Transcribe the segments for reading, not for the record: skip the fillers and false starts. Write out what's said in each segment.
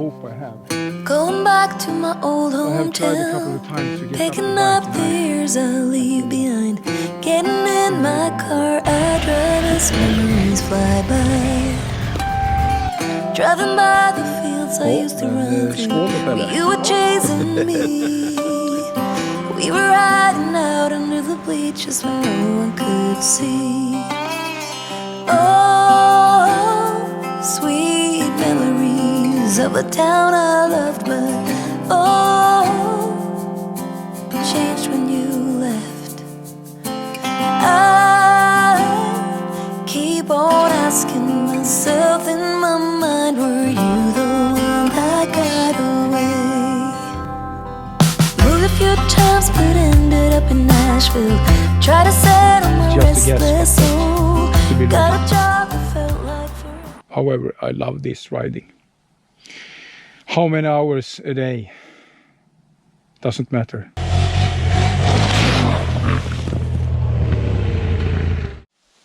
hope I have. Going back to my old I have tried a couple hometown, of times to get picking up up the the bike years I leave behind. Getting in my car, I drive as memories fly by. Driving by the fields I used to run through, but you were chasing me. We were riding out under the bleachers when no one could see. Oh, sweet memories of a town I loved, but oh, changed when you left. I keep on asking myself in my mind, were you the one that got away? Moved a few times but ended up in Nashville. Tried to settle my restless soul. Got a job that felt like forever. However, I love this riding. How many hours a day? Doesn't matter.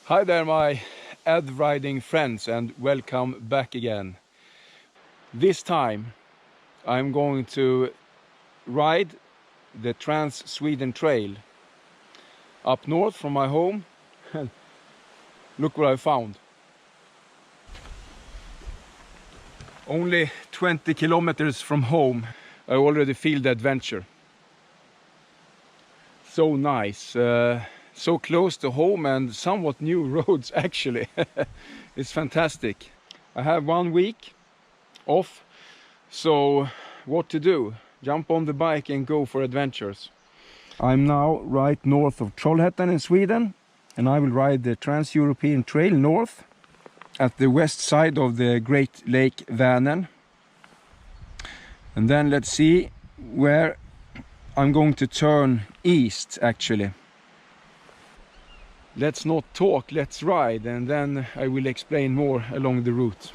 Hi there, my ad riding friends, and welcome back again. This time I'm going to ride the Trans SwedenTrail up north from my home. Look what I found. Only 20 kilometers from home, I already feel the adventure. So nice, so close to home and somewhat new roads actually. It's fantastic. I have 1 week off, so what to do? Jump on the bike and go for adventures. I'm now right north of Trollhättan in Sweden, and I will ride the Trans-European Trail north at the west side of the Great Lake Vänern. And then let's see where I'm going to turn east actually. Let's not talk, let's ride, and then I will explain more along the route.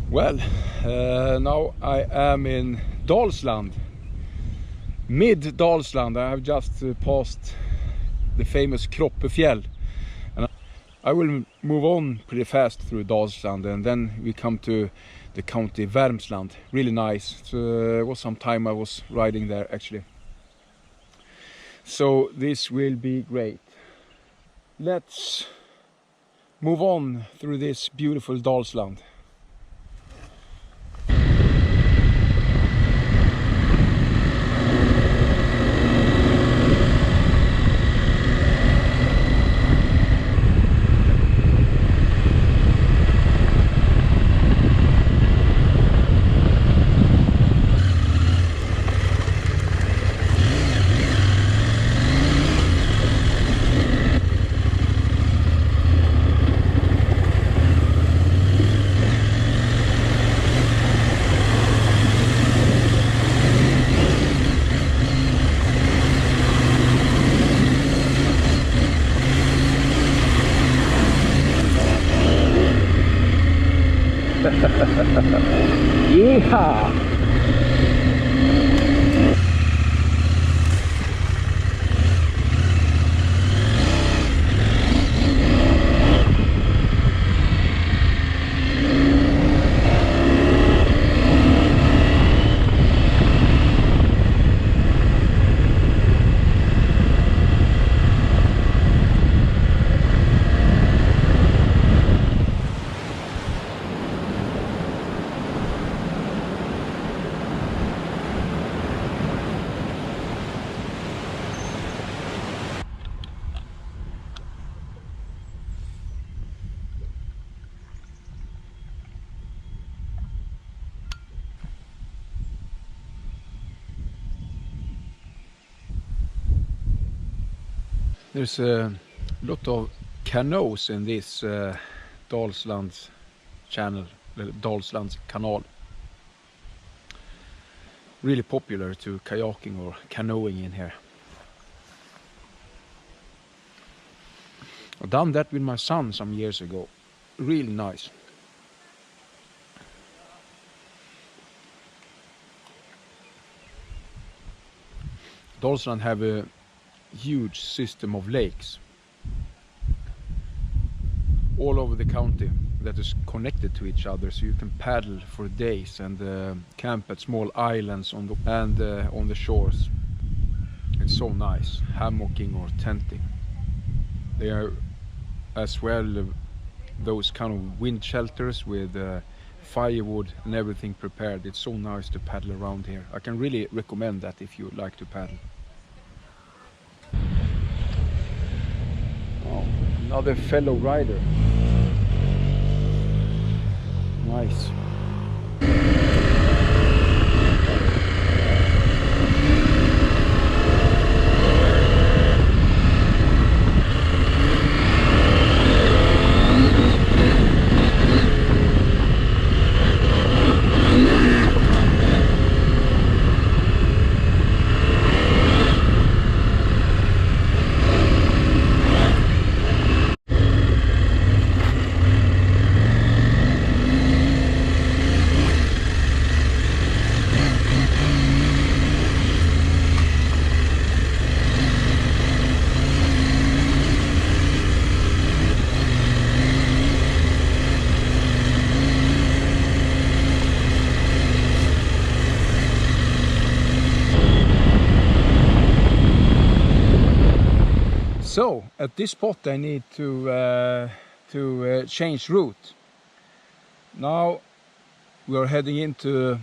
Well, now I am in Dalsland, mid-Dalsland. I have just passed the famous Kroppefjäll, and I will move on pretty fast through Dalsland, and then we come to the county Värmland. Really nice. It was some time I was riding there actually. So this will be great. Let's move on through this beautiful Dalsland. Yeah! There's a lot of canoes in this Dalslands channel, Dalslands kanal. Really popular to kayaking or canoeing in here. I've done that with my son some years ago. Really nice. Dalsland have a huge system of lakes all over the county that is connected to each other, so you can paddle for days and camp at small islands on the shores. It's so nice, hammocking or tenting. They are as well those kind of wind shelters with firewood and everything prepared. It's so nice to paddle around here. I can really recommend that if you like to paddle. Oh, another fellow rider. Nice. So at this spot I need to change route. Now we are heading into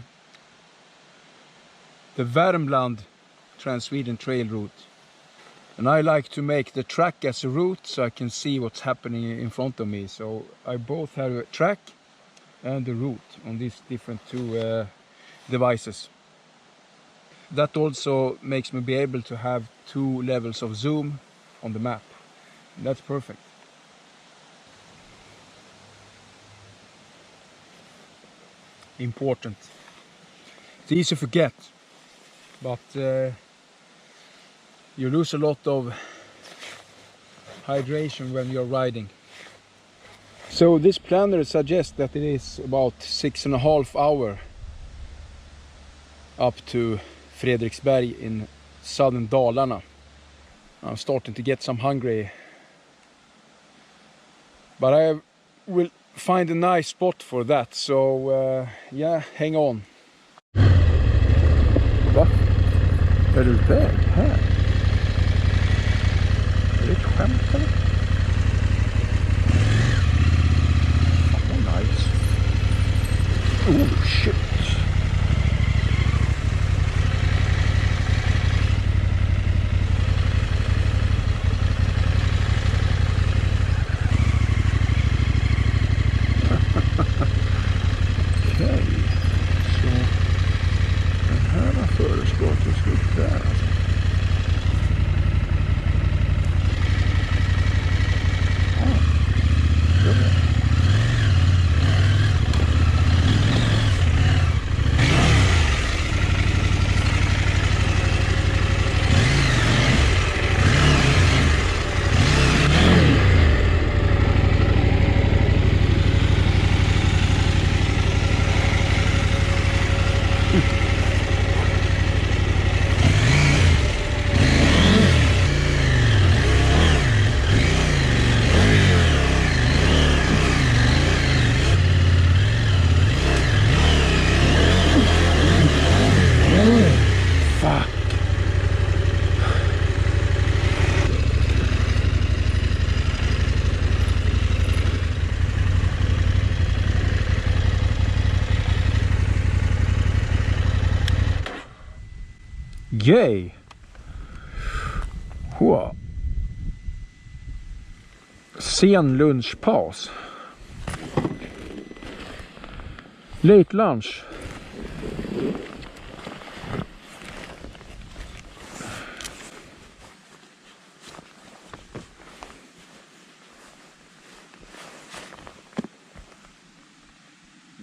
the Värmland Trans SwedenTrail route, and I like to make the track as a route so I can see what's happening in front of me. So I both have a track and a route on these different two devices. That also makes me be able to have 2 levels of zoom on the map. That's perfect. Important. It's easy to forget, but you lose a lot of hydration when you're riding. So this planner suggests that it is about 6.5 hours up to Fredriksberg in southern Dalarna. I'm starting to get some hungry, but I will find a nice spot for that, so yeah, hang on. Va? Är du väg här? Är det ett skämt eller? Fan vad nice. Oh shit. Lugagge. Wow. Sen lunchpaus. Late lunch.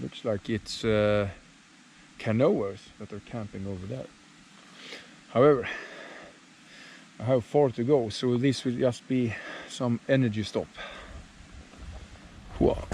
Looks like it's canoers that are camping over there. However, I have far to go, so this will just be some energy stop. Wow.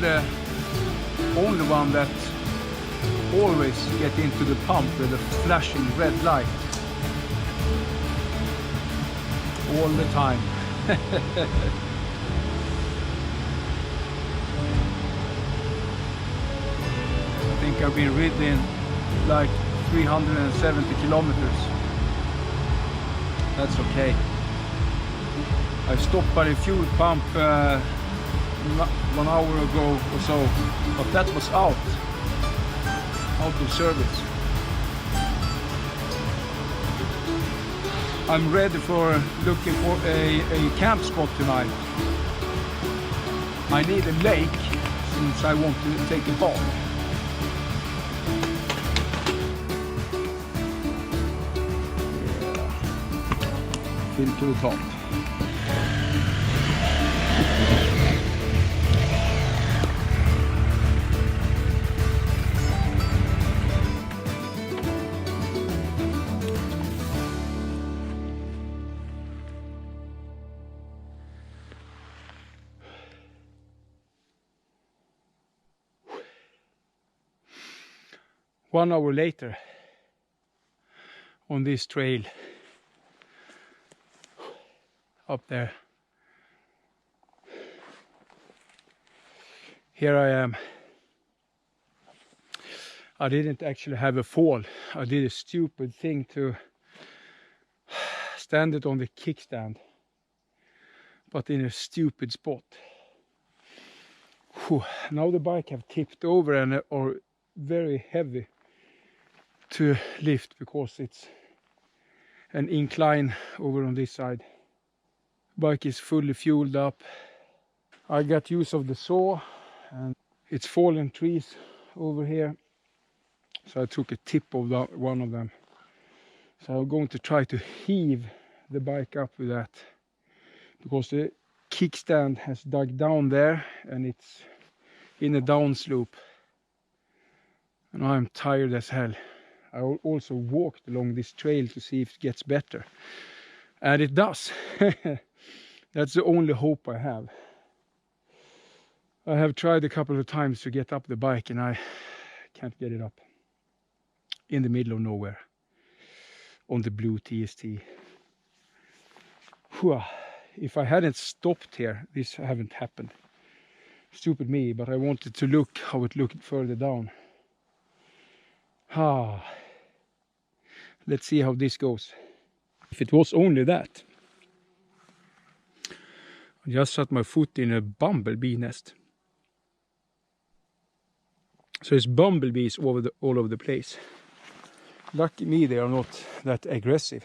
The only one that always get into the pump with a flashing red light all the time. I think I've been ridden like 370 kilometers. That's okay. I stopped by the fuel pump 1 hour ago or so, but that was out of service. I'm ready for looking for a camp spot tonight. I need a lake since I want to take a bath. Yeah. Fill to the top. One hour later on this trail up there. Here I am. I didn't actually have a fall. I did a stupid thing to stand it on the kickstand, but in a stupid spot. Whew. Now the bike have tipped over and are very heavy to lift because it's an incline over on this side. Bike is fully fueled up. I got use of the saw and it's fallen trees over here, so I took a tip of one of them. So I'm going to try to heave the bike up with that, because the kickstand has dug down there and it's in a downslope and I'm tired as hell. I also walked along this trail to see if it gets better, and it does. That's the only hope I have. I have tried a couple of times to get up the bike and I can't get it up. In the middle of nowhere on the blue TST. Whew. If I hadn't stopped here, this haven't happened. Stupid me, but I wanted to look how it looked further down. Let's see how this goes. If it was only that. I just set my foot in a bumblebee nest. So it's bumblebees all over the place. Lucky me, they are not that aggressive.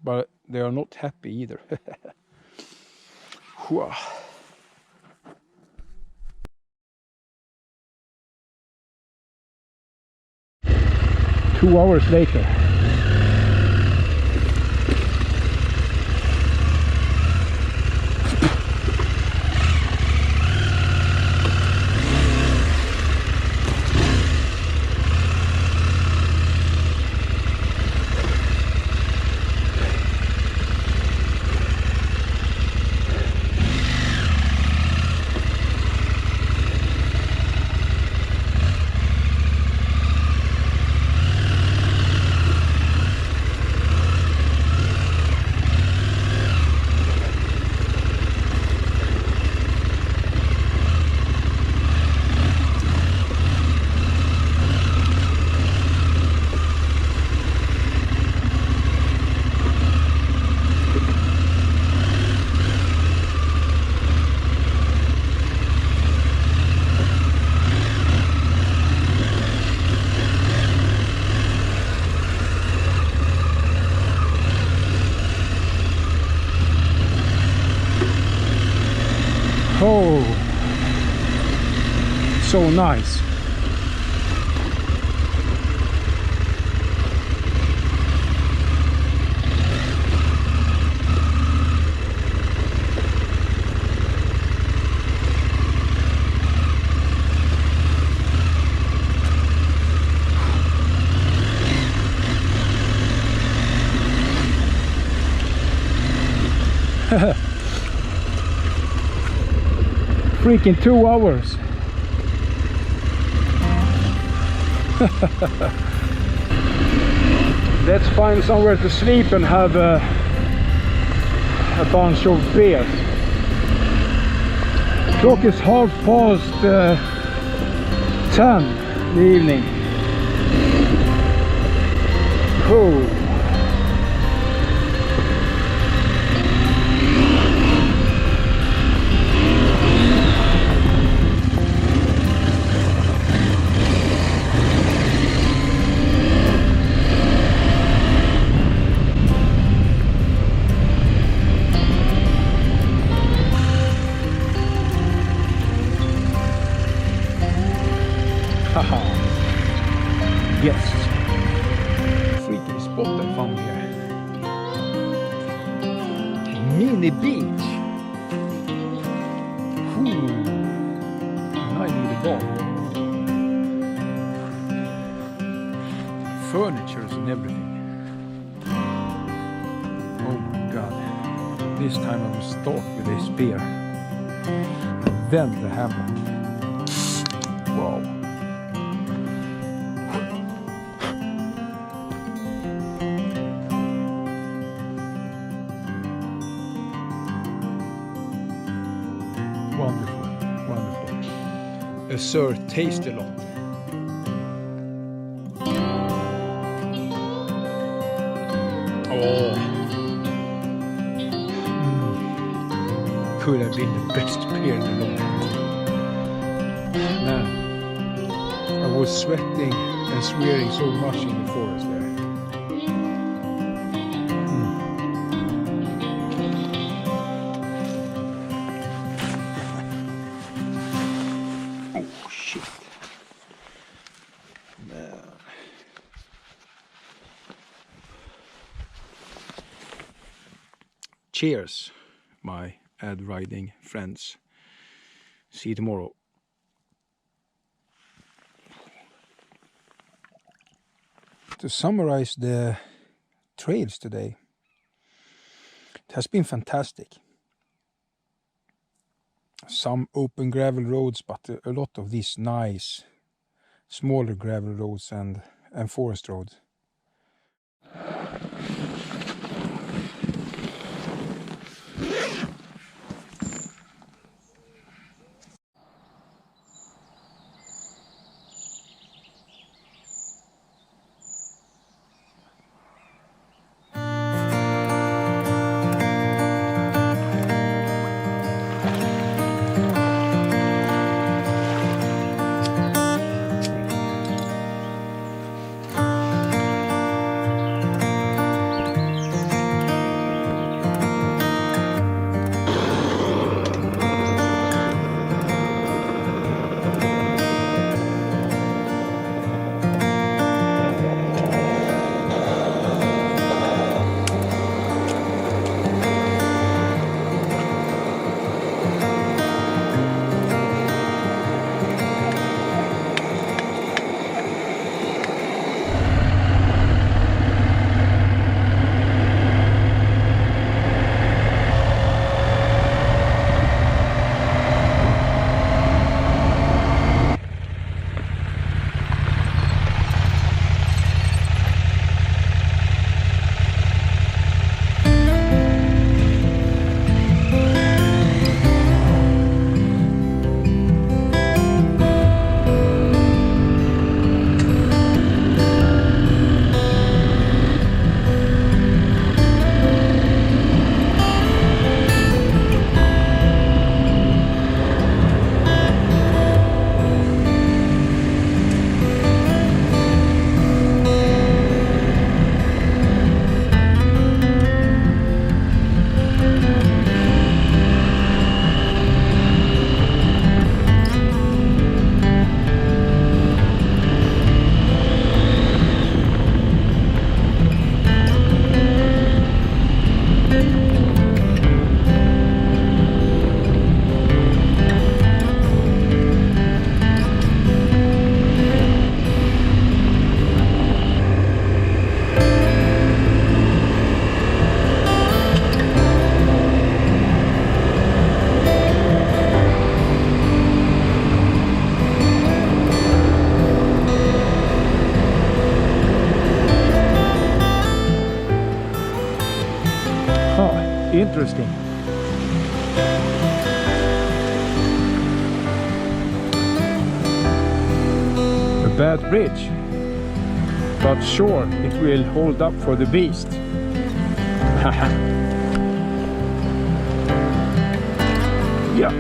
But they are not happy either. 2 hours later. Oh, so nice. Freaking 2 hours. Let's find somewhere to sleep and have a bunch of beers. Clock is 10:30 in the evening. Oh. Yes, freaking spot I found here. Mini beach. Ooh. And I need a ball. Furnitures and everything. Oh my god. This time I will start with a spear. And then the hammer. Wow. Wonderful, wonderful. A sir taste a lot. Oh. Could have been the best beer in the long time. Man, I was sweating and swearing so much in the forest there. Cheers, my ad riding friends. See you tomorrow. To summarize the trails today, it has been fantastic. Some open gravel roads, but a lot of these nice smaller gravel roads and forest roads. Interesting. A bad bridge, but sure, it will hold up for the beast. Yeah.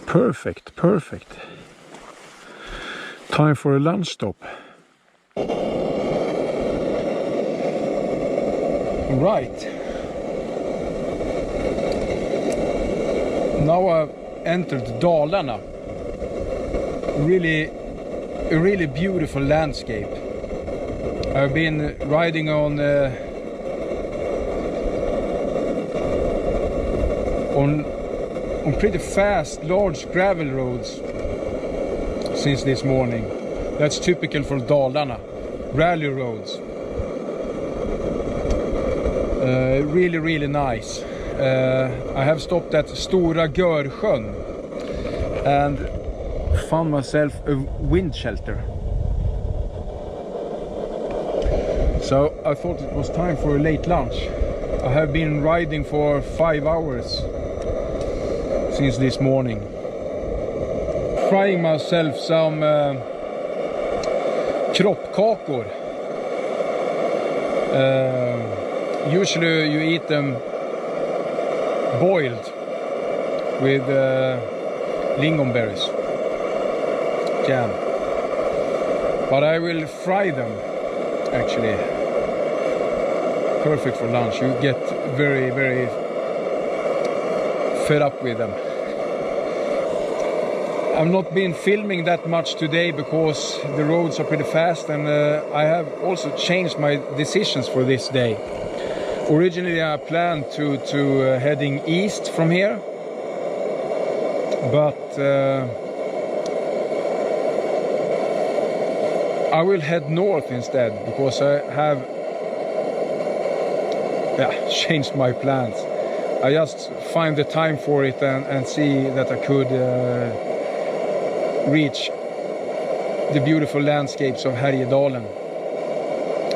Perfect, perfect. Time for a lunch stop. Right. Now I've entered Dalarna. A really beautiful landscape. I've been riding on pretty fast, large gravel roads since this morning. That's typical for Dalarna. Rally roads. Really nice. I have stopped at Stora Görsjön and found myself a wind shelter. So I thought it was time for a late lunch. I have been riding for 5 hours. since this morning. Frying myself some kroppkakor. Usually you eat them boiled with lingonberries jam, but I will fry them actually. Perfect for lunch. You get very fed up with them. I've not been filming that much today because the roads are pretty fast, and I have also changed my decisions for this day. Originally I planned to heading east from here, but I will head north instead because I have changed my plans. I just find the time for it and see that I could reach the beautiful landscapes of Härjedalen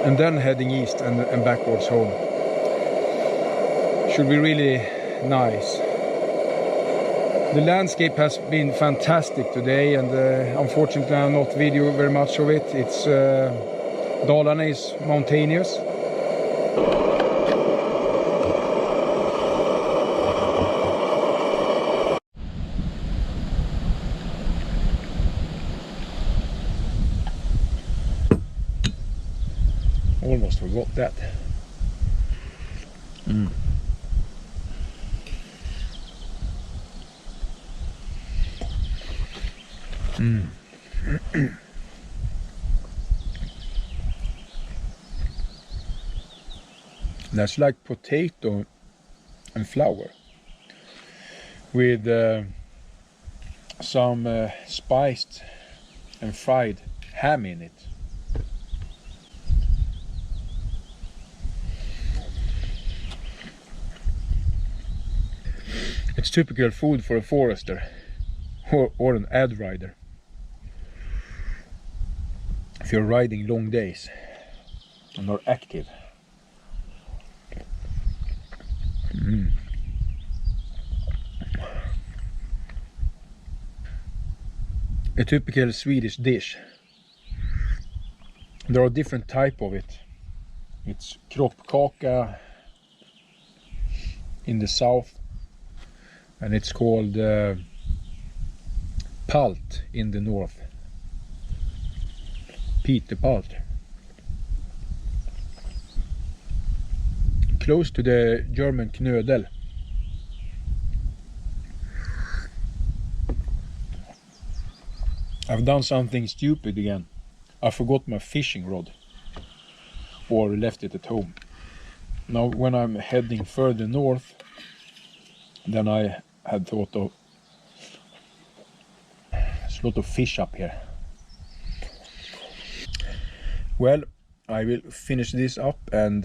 and then heading east and backwards home. Should be really nice. The landscape has been fantastic today, and unfortunately I'm not video very much of it. It's Dalarna is mountainous. Almost forgot that. That's like potato and flour with some spiced and fried ham in it. It's typical food for a forester or an ad rider. If you're riding long days and are active. A typical Swedish dish. There are different types of it. It's kroppkaka in the south, and it's called palt in the north. Pitepalt. Close to the German knödel. I've done something stupid again. I forgot my fishing rod, or left it at home. Now when I'm heading further north than I had thought of, there's a lot of fish up here. Well, I will finish this up and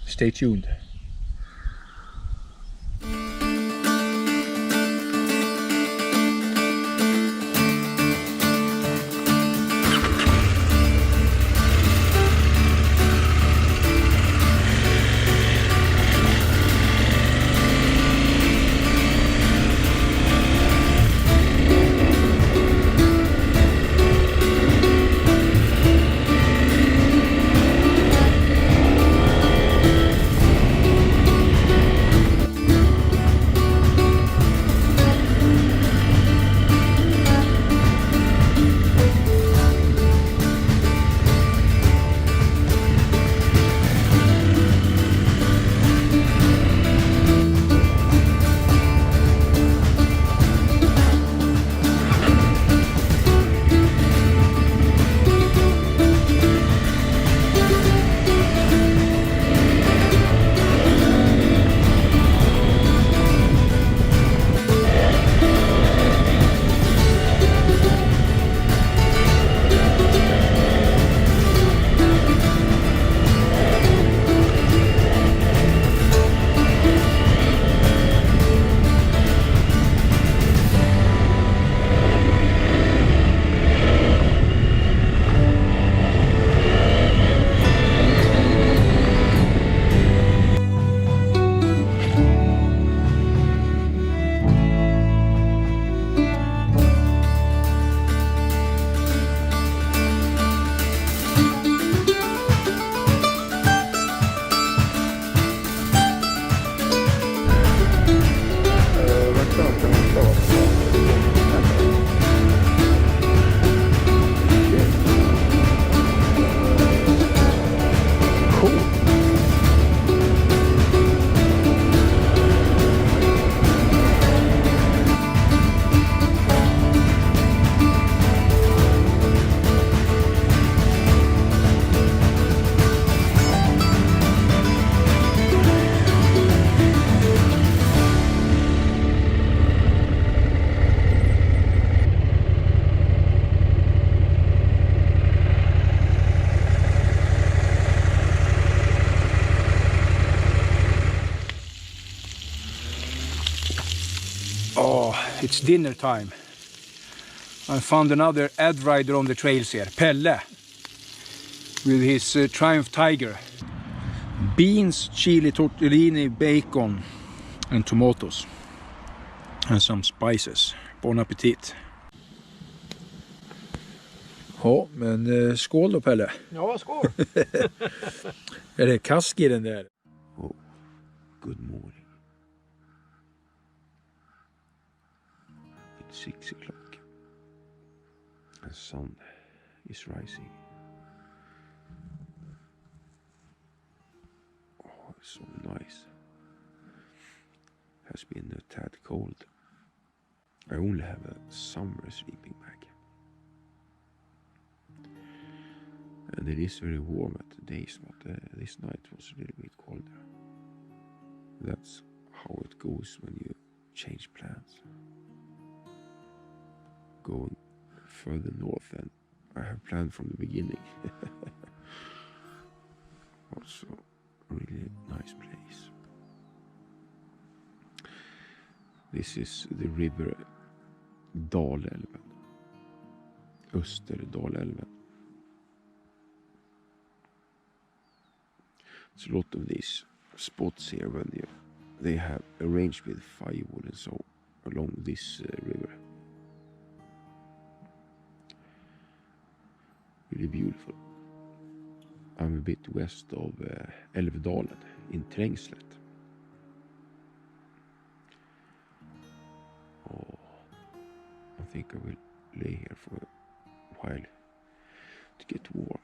stay tuned. It's dinner time. I found another ad rider on the trails here, Pelle, with his Triumph Tiger. Beans, chili, tortellini, bacon and tomatoes. And some spices. Bon appetit. Ja, men skål då Pelle. Ja, skål. Är det kask i den där? Oh, good morning. It's 6 o'clock. The sun is rising. Oh, it's so nice. Has been a tad cold. I only have a summer sleeping bag. And it is very warm at the days, but this night was a little bit colder. That's how it goes when you change plans. Going further north than I have planned from the beginning. Also a really nice place. This is the river Dalälven. Österdalälven. There's a lot of these spots here when they have arranged with firewood and so along this river. Really beautiful. I'm a bit west of Älvdalen in Trängslet. Oh, I think I will lay here for a while to get warm.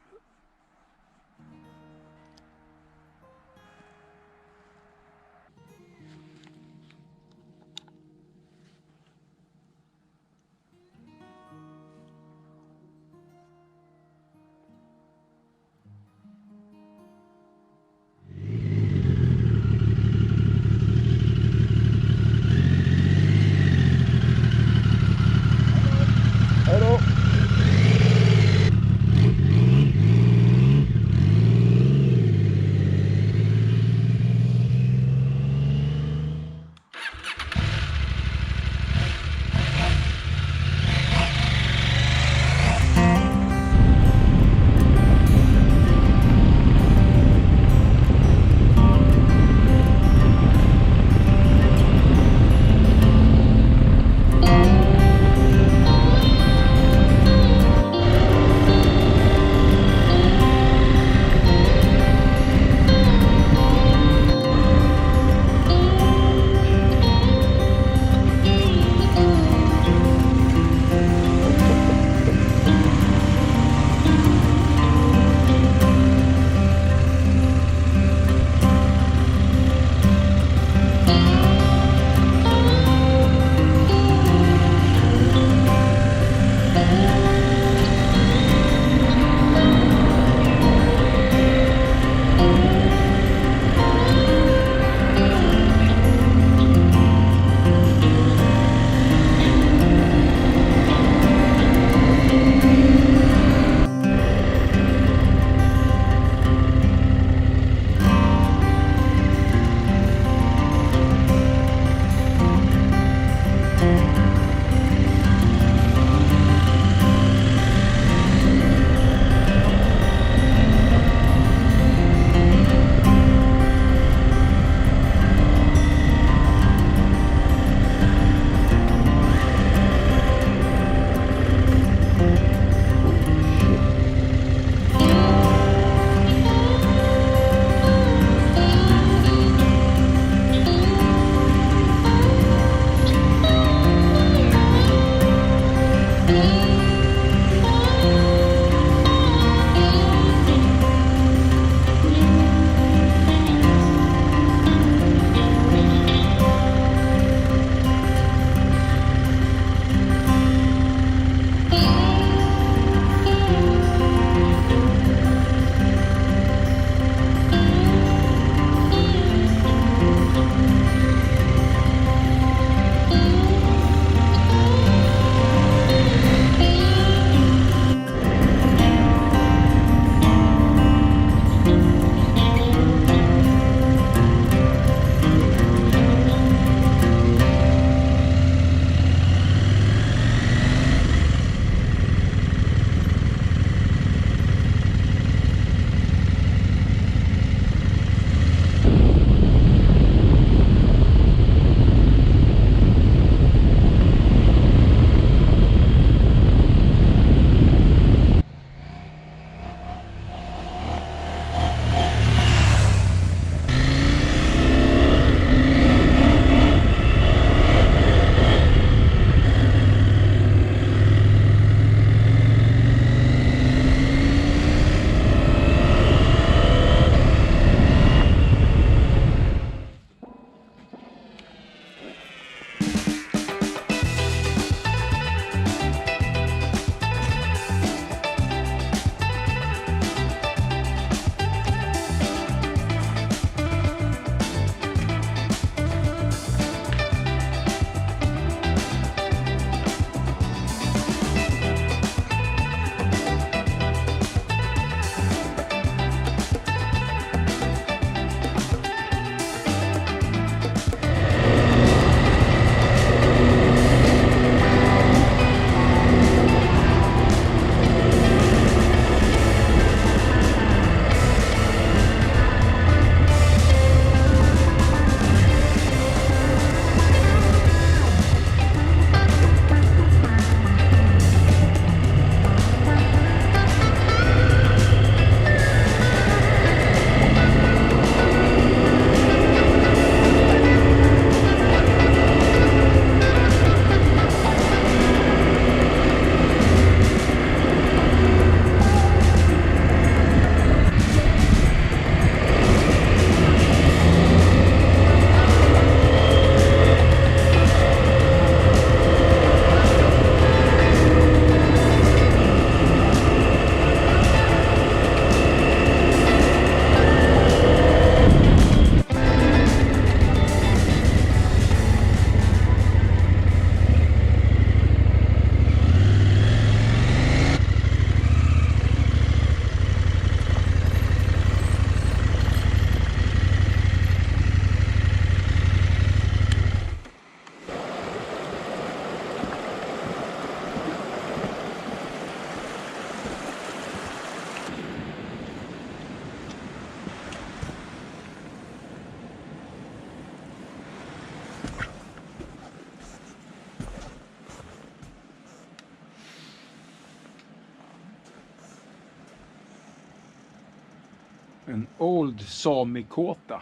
An old Sami kåta,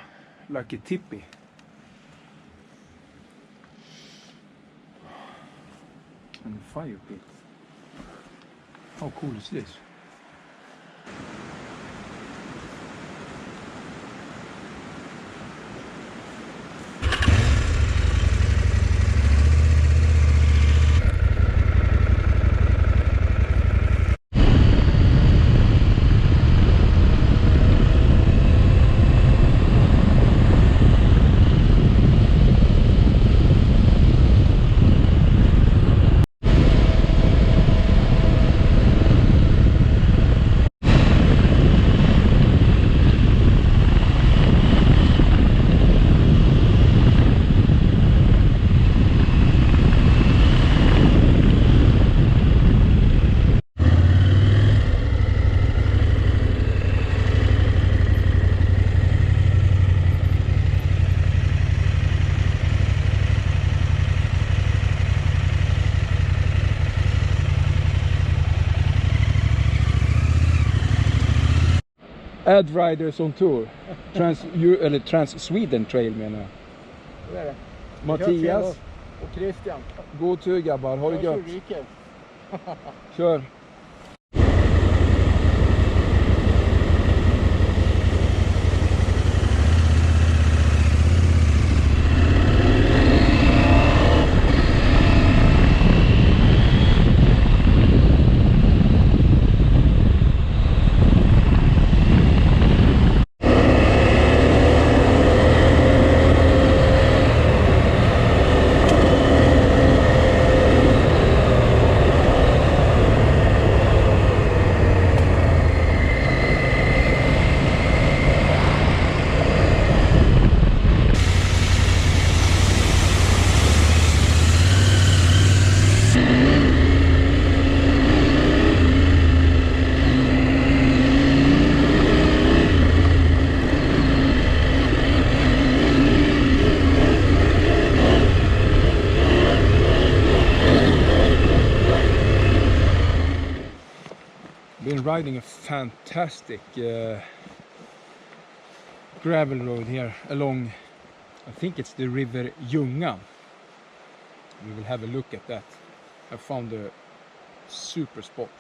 like a tipi. And a fire pit. How cool is this? Ad riders on tour. Trans SwedenTrail menar jag. Det är det. Mattias och Christian. God tur grabbar, ha det gött. Kör. Kör. Been riding a fantastic gravel road here along, I think it's the river Ljungan. We will have a look at that. I found a super spot.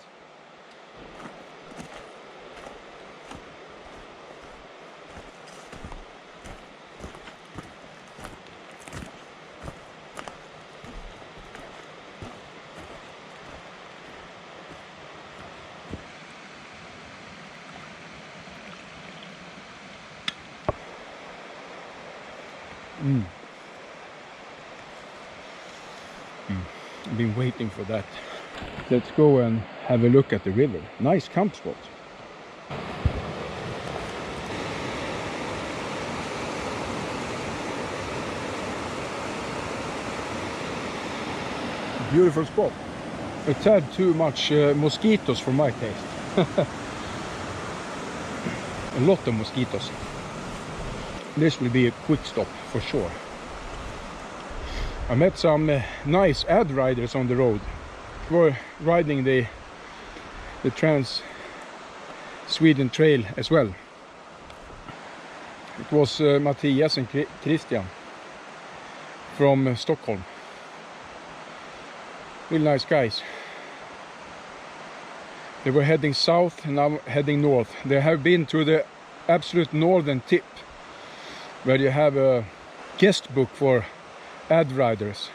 I've been waiting for that. Let's go and have a look at the river. Nice camp spot. Beautiful spot. A tad too much mosquitoes for my taste. A lot of mosquitoes. This will be a quick stop for sure. I met some nice ad riders on the road. We're riding the Trans SwedenTrail as well. It was Matthias and Christian from Stockholm. Really nice guys. They were heading south and now heading north. They have been to the absolute northern tip, where you have a guest book for ad riders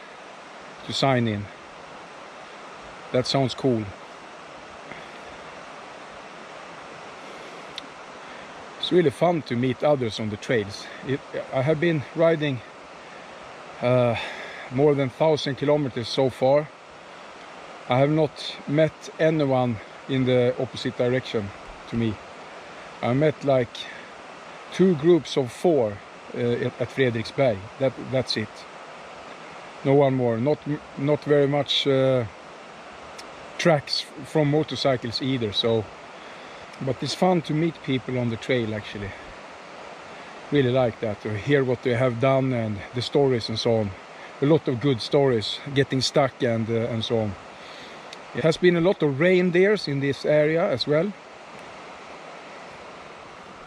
to sign in. That sounds cool. It's really fun to meet others on the trails. I have been riding more than 1,000 kilometers so far. I have not met anyone in the opposite direction to me. I met like 2 groups of 4 at Fredriksberg. That's it. No one more. Not very much tracks from motorcycles either. So, but it's fun to meet people on the trail actually. Really like that, to hear what they have done and the stories and so on. A lot of good stories, getting stuck and so on. It has been a lot of reindeers in this area as well.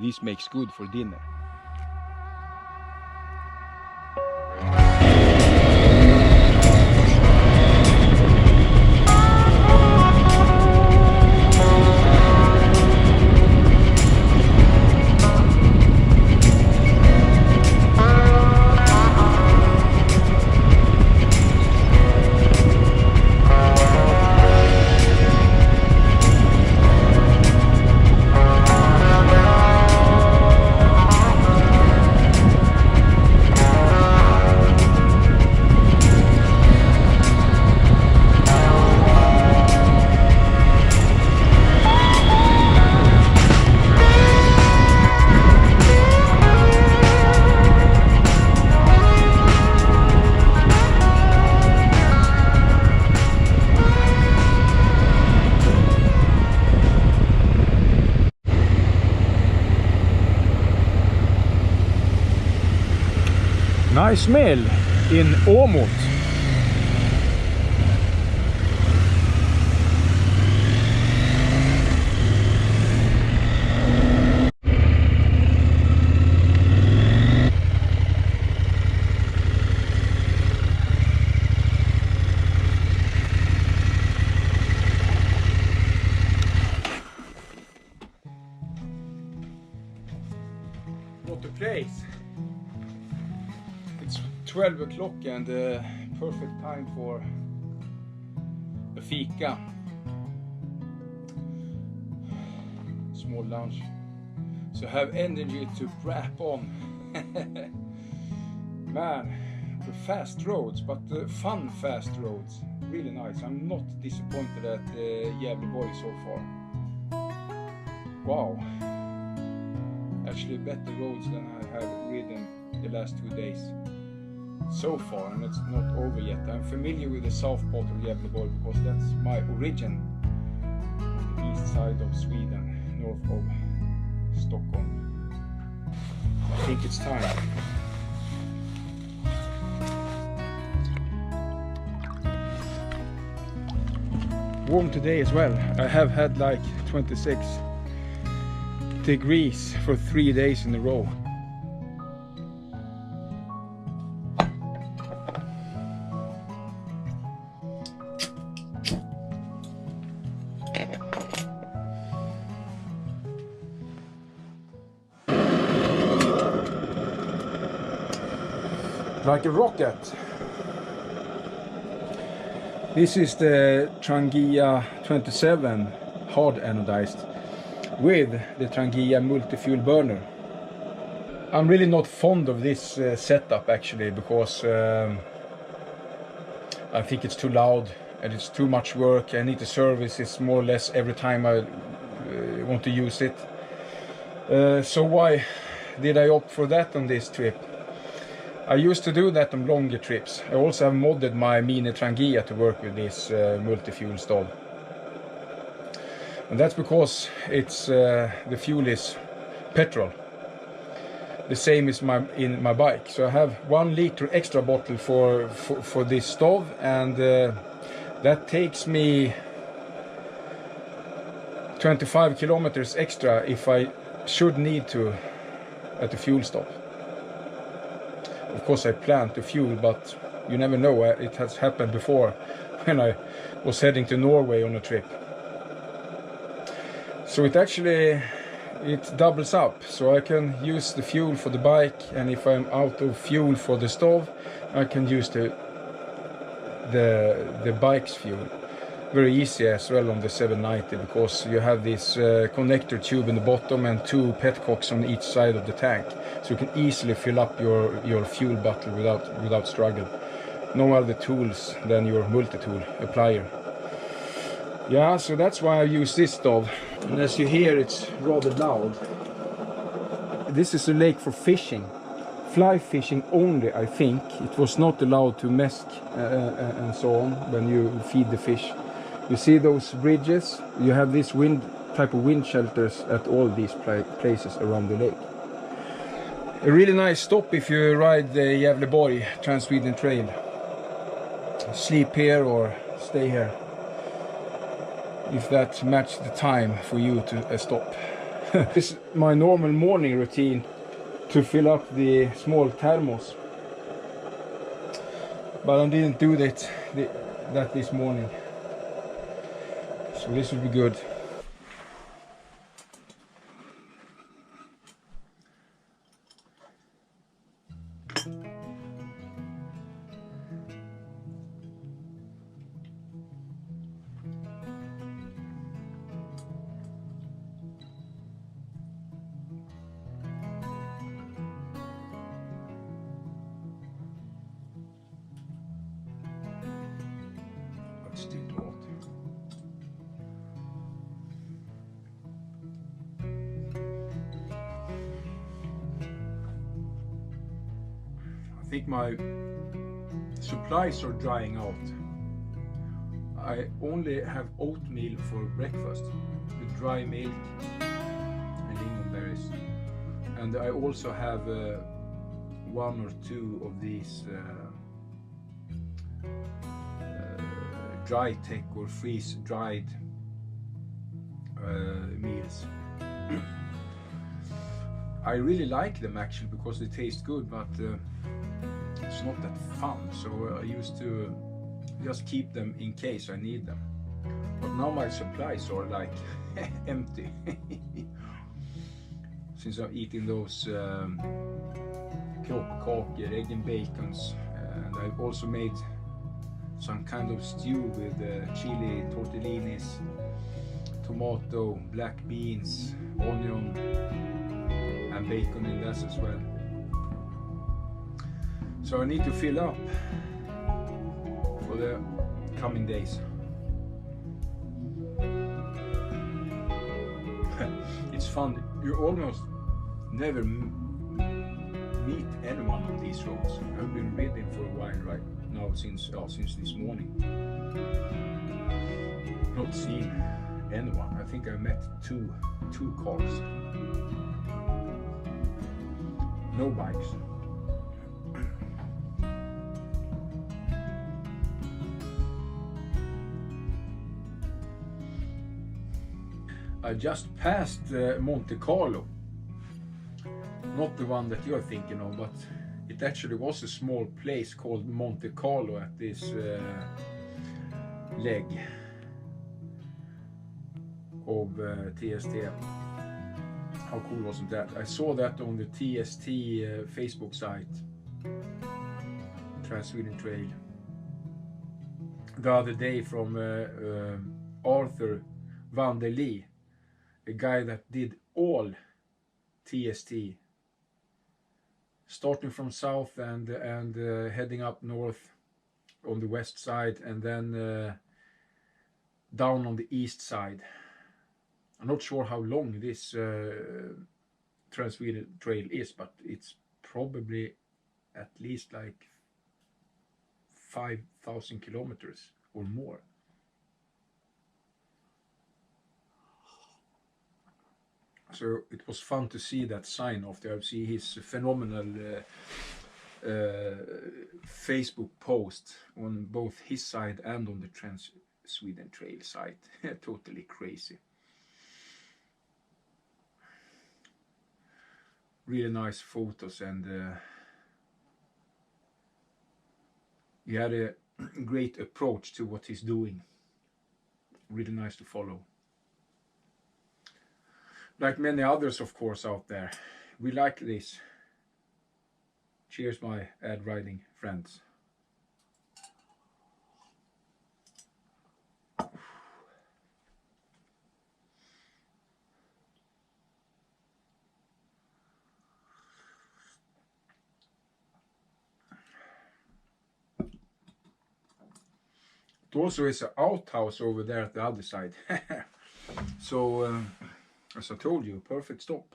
this makes good for dinner. Nice smell in Åmot. What a place. 12 o'clock and perfect time for a fika. Small lunch. So have energy to wrap on. Man, the fast roads, but fun fast roads. Really nice. I'm not disappointed at Gävleborg so far. Wow. Actually better roads than I have ridden the last 2 days. So far, and it's not over yet. I'm familiar with the south part of Gävleborg because that's my origin. The east side of Sweden, north of Stockholm. I think it's time. Warm today as well. I have had like 26 degrees for 3 days in a row. Like a rocket. This is the Trangia 27 hard anodized with the Trangia Multifuelburner. I'm really not fond of this setup actually because I think it's too loud and it's too much work. I need to service it more or less every time I want to use it. So why did I opt for that on this trip? I used to do that on longer trips. I also have modded my Mini Trangia to work with this multi-fuel stove. And that's because it's the fuel is petrol. The same is in my bike. So I have 1 liter extra bottle for this stove, and that takes me 25 kilometers extra if I should need to at the fuel stop. Of course I plan to fuel, but you never know. It has happened before when I was heading to Norway on a trip. So it doubles up, so I can use the fuel for the bike, and if I'm out of fuel for the stove, I can use the bike's fuel. Very easy as well on the 790 because you have this connector tube in the bottom and 2 petcocks on each side of the tank, so you can easily fill up your fuel bottle without struggle. No other tools than your multi-tool applier. Yeah, so that's why I use this stove. And as you hear, it's rather loud. This is a lake for fishing, fly fishing only. I think it was not allowed to mess and so on when you feed the fish. You see those bridges? You have this type of wind shelters at all these places around the lake. A really nice stop if you ride the Gävleborg Trans SwedenTrail. Sleep here or stay here, if that matches the time for you to stop. This is my normal morning routine to fill up the small thermos. But I didn't do that this morning. So this will be good. I think my supplies are drying out. I only have oatmeal for breakfast with dry milk and lingonberries, and I also have one or two of these dry tech or freeze dried meals. I really like them actually because they taste good, but it's not that fun, so I used to just keep them in case I need them. But now my supplies are like empty since I'm eating those krockkakor, egg and bacons, and I've also made some kind of stew with chili, tortellinis, tomato, black beans, onion and bacon in this as well. So I need to fill up for the coming days. It's fun. You almost never meet anyone on these roads. I've been reading for a while right now since this morning. Not seen anyone. I think I met two cars. No bikes. I just passed Monte Carlo, not the one that you're thinking of, but it actually was a small place called Monte Carlo at this leg of TST. How cool wasn't that? I saw that on the TST Facebook site, Trans SwedenTrail, the other day from Arthur Vendel, a guy that did all TST, starting from south and heading up north on the west side, and then down on the east side. I'm not sure how long this Trans SwedenTrail is, but it's probably at least like 5,000 kilometers or more. So it was fun to see that sign after I see his phenomenal Facebook post on both his side and on the Trans SwedenTrail site. Totally crazy. Really nice photos, and he had a great approach to what he's doing. Really nice to follow. Like many others, of course, out there, we like this. Cheers, my ad riding friends. It also is an outhouse over there at the other side. So, as I told you, perfect stop.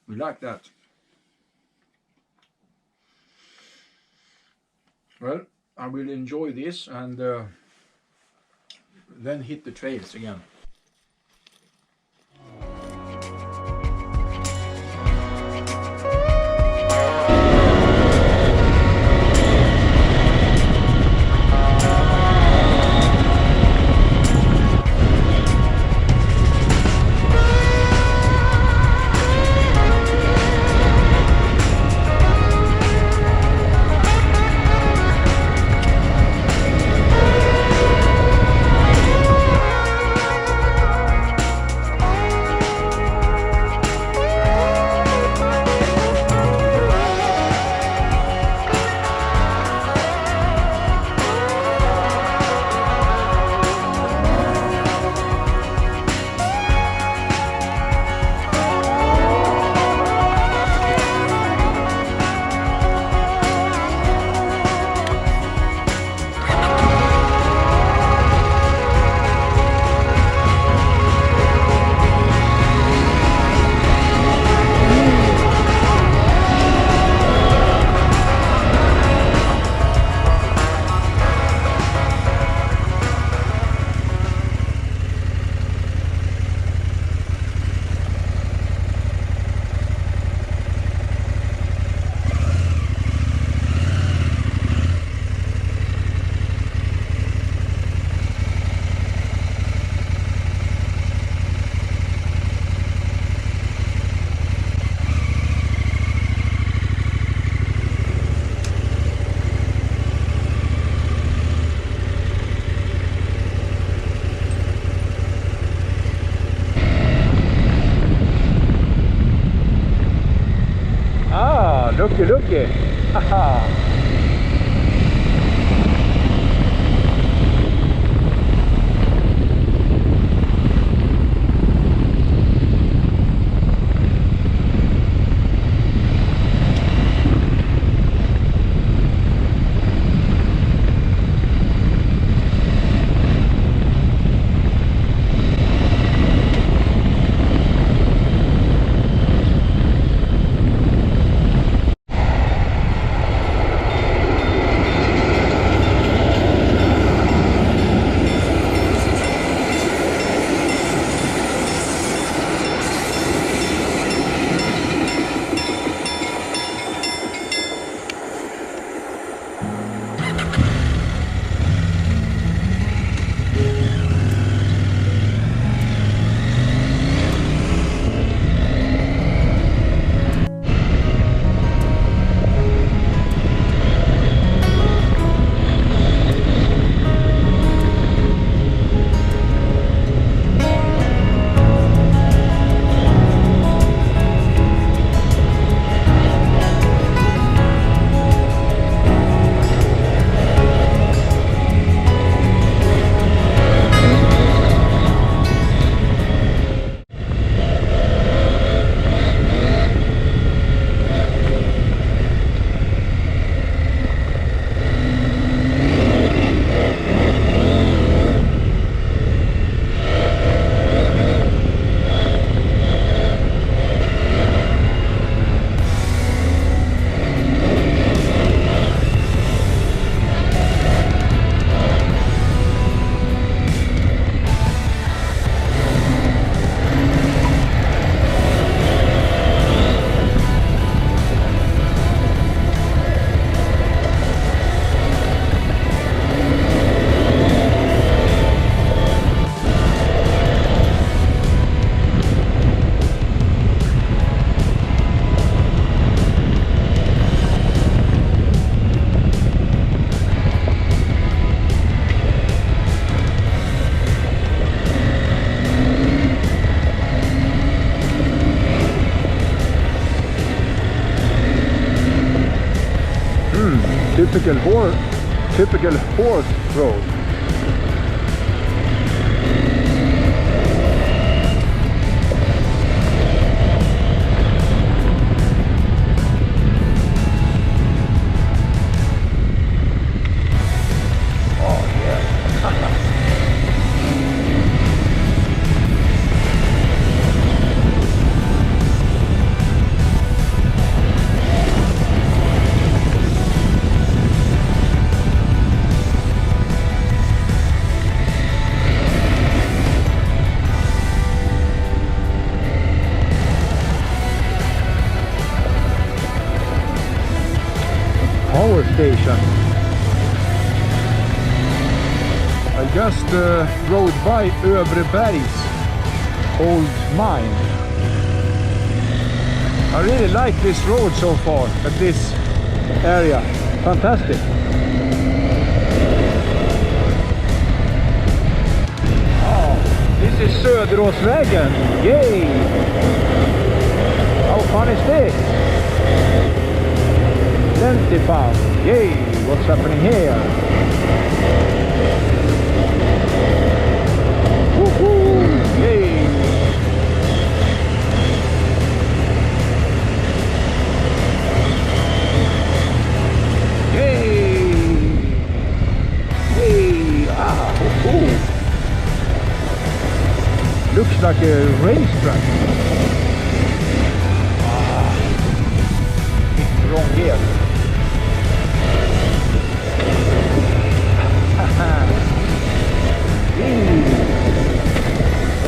We like that. Well, I will enjoy this and then hit the trails again. looky. Haha. Typical horse road. Power station. I just rode by Övrebergs old mine. I really like this road so far at this area. Fantastic. Oh, this is Söderåsvägen. Yay! How fun is this? Plenty fun. Yay! What's happening here? Woohoo! Yay! Yay! Yay! Ah! Woohoo! Looks like a racetrack. Ah! It's wrong here.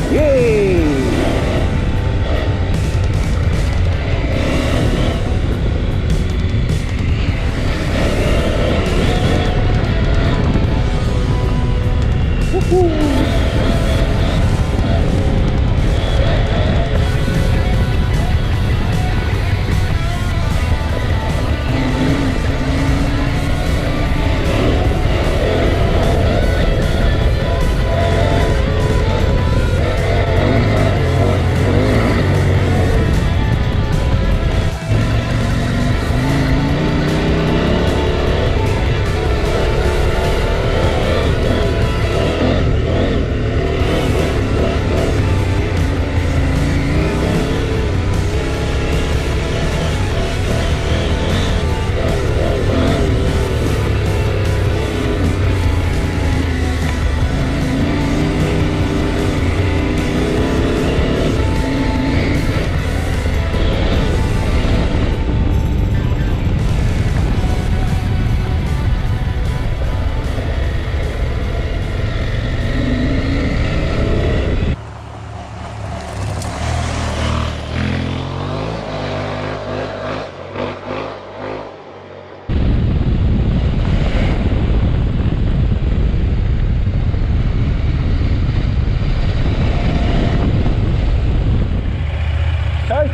Yay! Woohoo!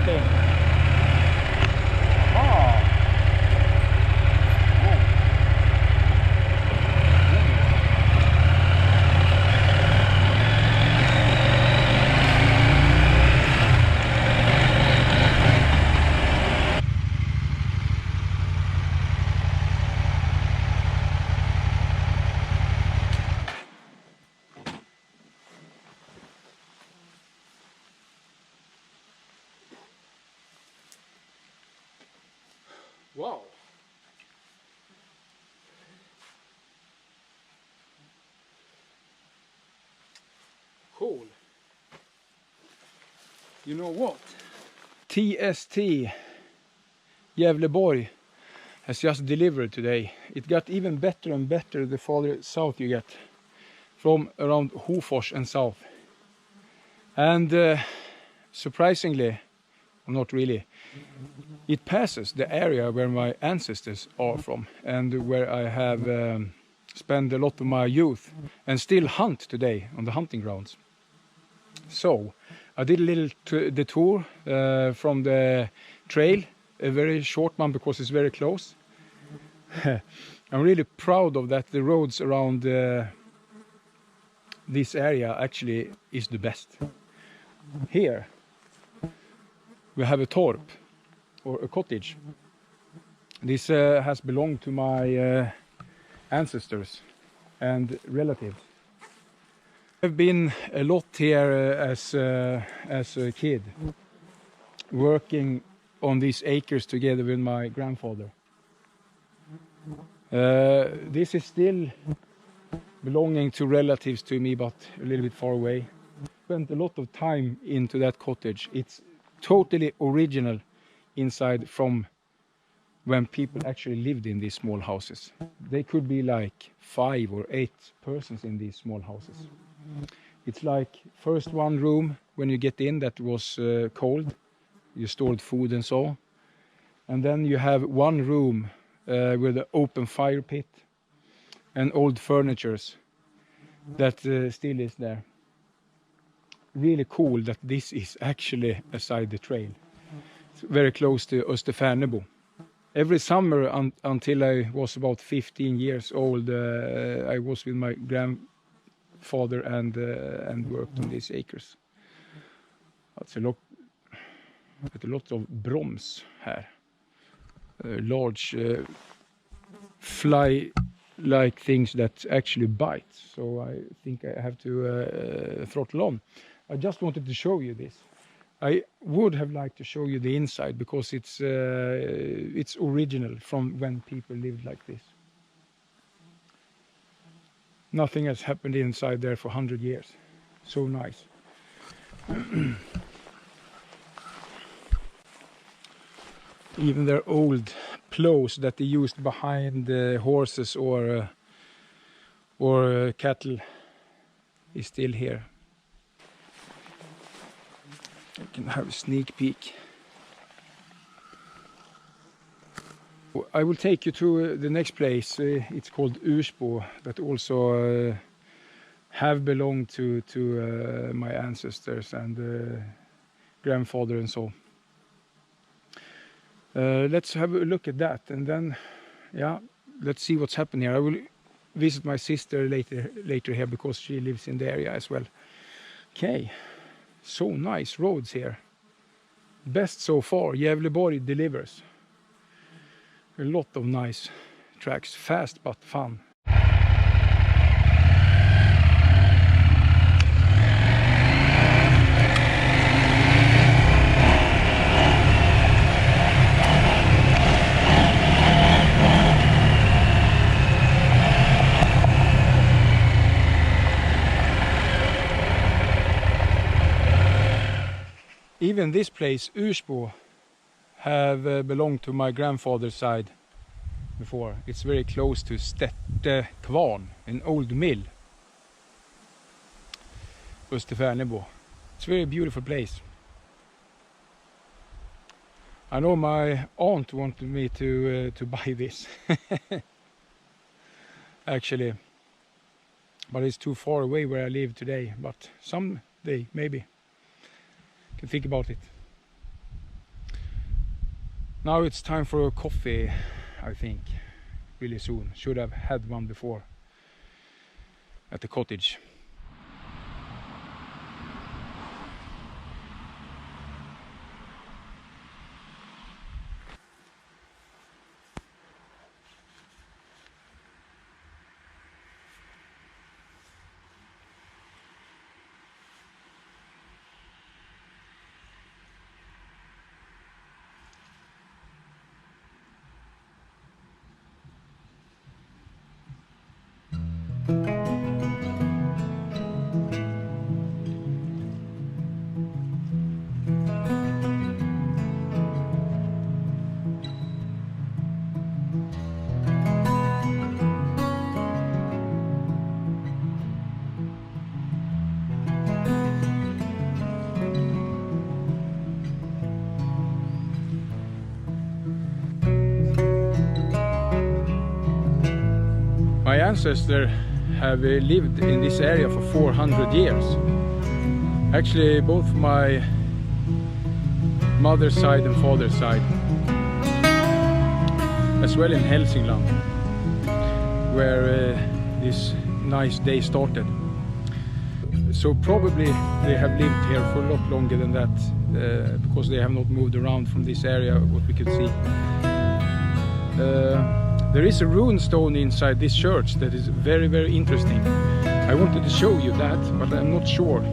thing. Aha! Wow. Cool. You know what? TST Gävleborg has just delivered today. It got even better and better the farther south you get, from around Hofors and south. And surprisingly, not really, it passes the area where my ancestors are from and where I have spent a lot of my youth and still hunt today on the hunting grounds. So I did a little detour from the trail, a very short one because it's very close. I'm really proud of that. The roads around this area actually is the best. Here we have a Tarp, or a cottage. This has belonged to my ancestors and relatives. I've been a lot here as a kid, working on these acres together with my grandfather. This is still belonging to relatives to me, but a little bit far away. Spent a lot of time into that cottage. It's totally original inside from when people actually lived in these small houses. They could be like 5 or 8 persons in these small houses. It's like first one room when you get in that was cold. You stored food and so. And then you have one room with an open fire pit and old furnitures that still is there. Really cool that this is actually aside the trail. It's very close to Österfärnebo. Every summer until I was about 15 years old, I was with my grandfather and worked on these acres. That's a lot of broms here. Large fly-like things that actually bite. So I think I have to throttle on. I just wanted to show you this. I would have liked to show you the inside because it's original from when people lived like this. Nothing has happened inside there for 100 years. So nice. Even their old plows that they used behind the horses or cattle is still here. You can have a sneak peek. I will take you to the next place. It's called Ursbo, that also have belonged to my ancestors and grandfather and so. Let's have a look at that, and then, yeah, let's see what's happening here. I will visit my sister later here because she lives in the area as well. Okay, so nice roads here. Best so far. Gävleborg delivers. A lot of nice tracks, fast but fun. Even this place, Ursbo, have belonged to my grandfather's side before. It's very close to Stette Kvarn, an old mill. Österfärnebo. It's a very beautiful place. I know my aunt wanted me to buy this. Actually. But it's too far away where I live today. But someday, maybe. Can think about it. Now it's time for a coffee, I think, really soon. Should have had one before at the cottage. My ancestors have lived in this area for 400 years. Actually, both my mother's side and father's side, as well in Hälsingland, where this nice day started. So probably they have lived here for a lot longer than that, because they have not moved around from this area, what we could see. There is a runestone inside this church that is very, very interesting. I wanted to show you that, but I'm not sure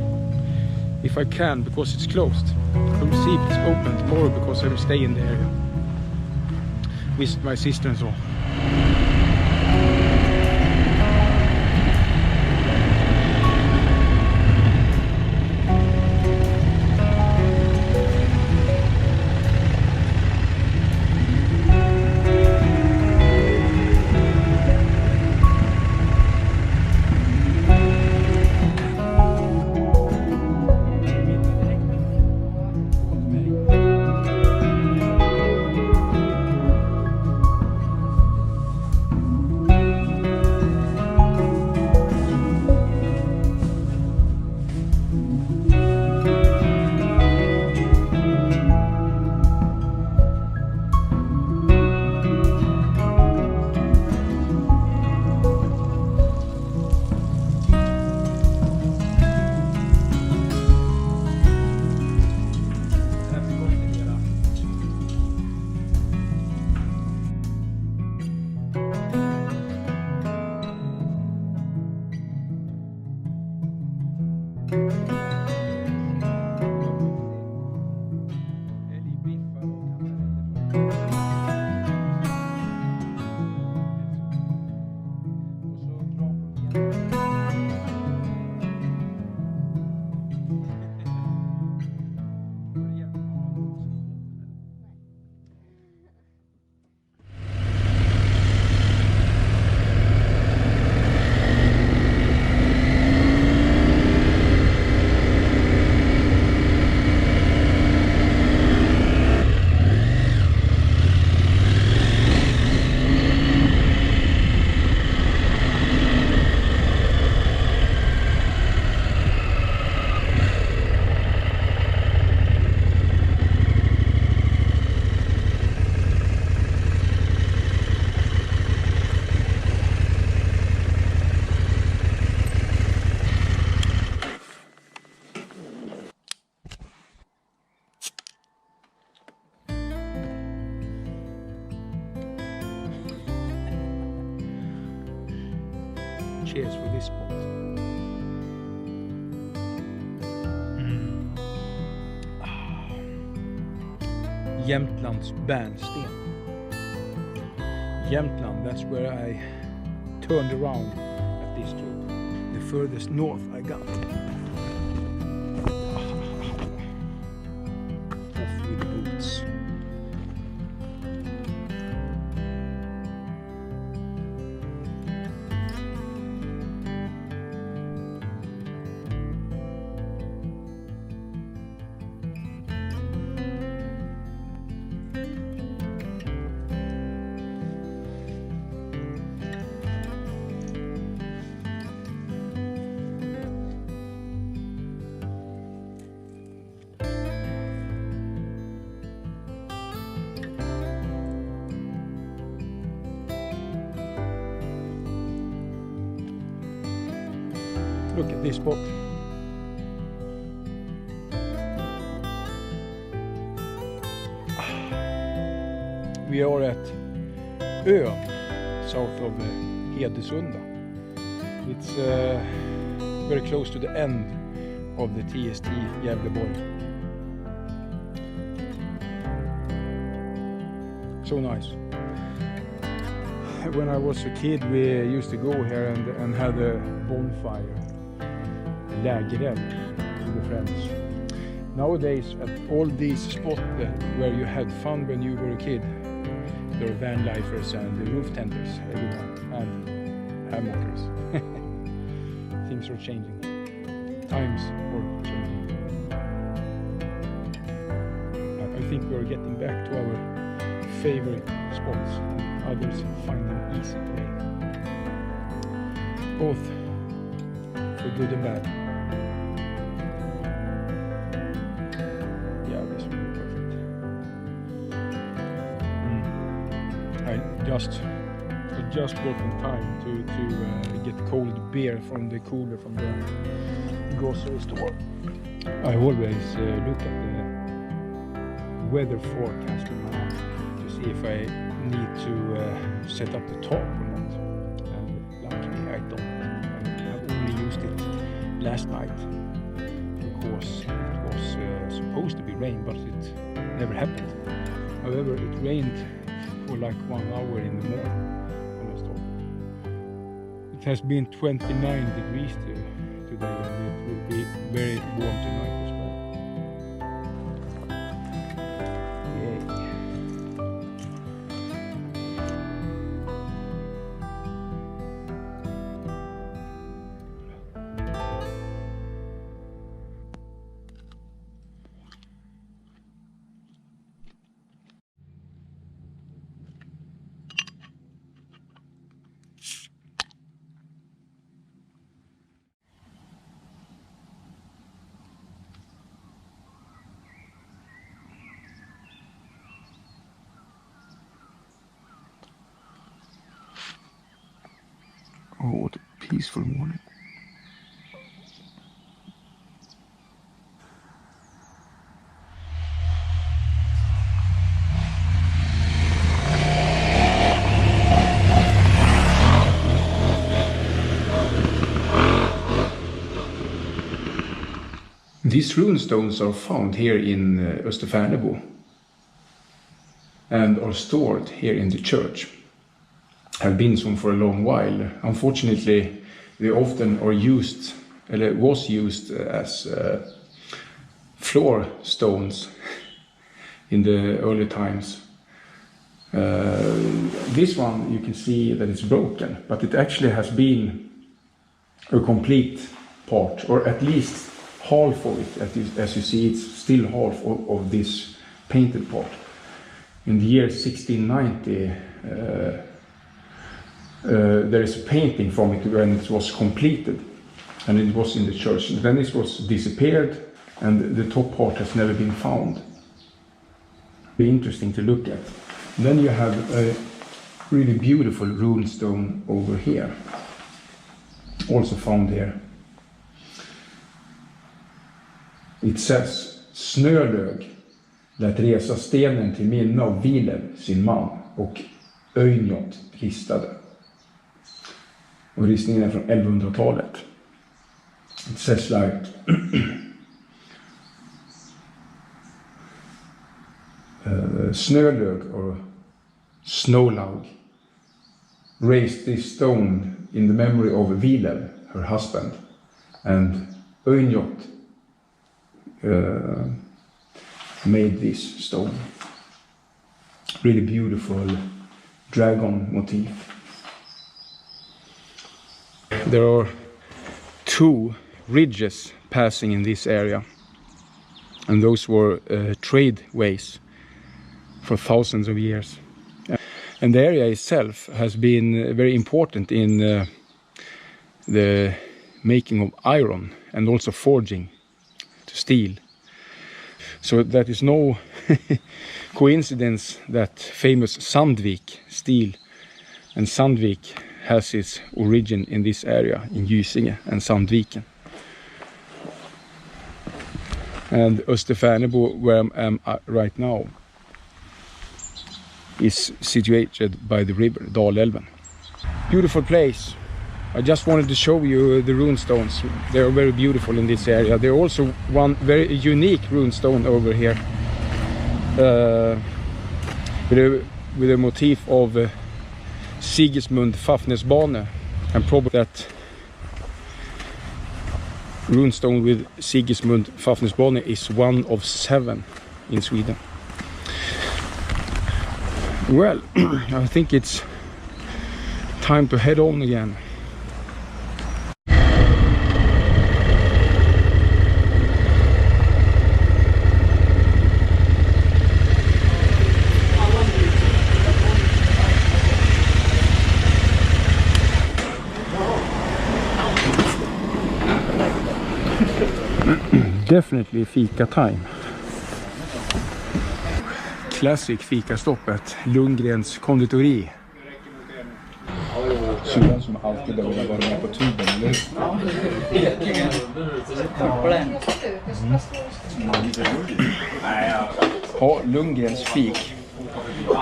if I can because it's closed. I will see if it's open tomorrow because I will stay in the area. Visit my sister-in-law. Cheers for this spot. Jämtlands bärnsten. Jämtland, that's where I turned around at this trip. The furthest north I got. Off with the boots. Look at this spot. We are at Ön, south of Hedesunda. It's very close to the end of the TST Gävleborg. So nice. When I was a kid, we used to go here and had a bonfire, lägereld, with the friends. Nowadays, at all these spots where you had fun when you were a kid, there are van lifers and the roof tenters and hammockers. Things are changing. Times are changing. I think we are getting back to our favorite spots. Others find them easy today. Both for good and bad. Yeah, this will be perfect. I just got in time to get cold beer from the cooler from the grocery store. I always look at the weather forecast in my app to see if I need to set up the tarp or not, and luckily I don't. I only used it last night because it was supposed to be rain, but it never happened. However, it rained for like 1 hour in the morning when I started. It has been 29 degrees today, and it will be very warm tonight as well. Oh, what a peaceful morning. These runestones are found here in Österfärnebo and are stored here in the church. Have been so for a long while. Unfortunately, they often are used, or was used as floor stones in the early times. This one you can see that it's broken, but it actually has been a complete part, or at least half of it. As you see, it's still half of this painted part. In the year 1690, there is a painting from it when it was completed, and it was in the church. And then it was disappeared, and the top part has never been found. Be interesting to look at. And then you have a really beautiful rune stone over here, also found here. It says: Snölög lät resa stenen till minne av Vilev, sin man, och Öjnjot ristade. Och ristningen är från 1100-talet. It says like Snölög, or Snowlaug, raised this stone in the memory of Vilev, her husband, and Öjnjot made this stone. Really beautiful dragon motif. There are 2 ridges passing in this area, and those were trade ways for thousands of years. And the area itself has been very important in the making of iron and also forging to steel. So that is no coincidence that famous Sandvik steel and Sandvik has its origin in this area in Gysinge and Sandviken. And Österfärnebo, where I am right now, is situated by the river Dalälven. Beautiful place. I just wanted to show you the runestones. They are very beautiful in this area. There are also one very unique runestone over here with a motif of Sigismund Fafnesbane, and probably that runestone with Sigismund Fafnesbane is one of 7 in Sweden. Well, I think it's time to head on again. Definitely fika time. Classic fikastopp at Lundgrens konditori. Syrran som alltid har velat vara med på tuben, eller? Ja, Lundgrens fik.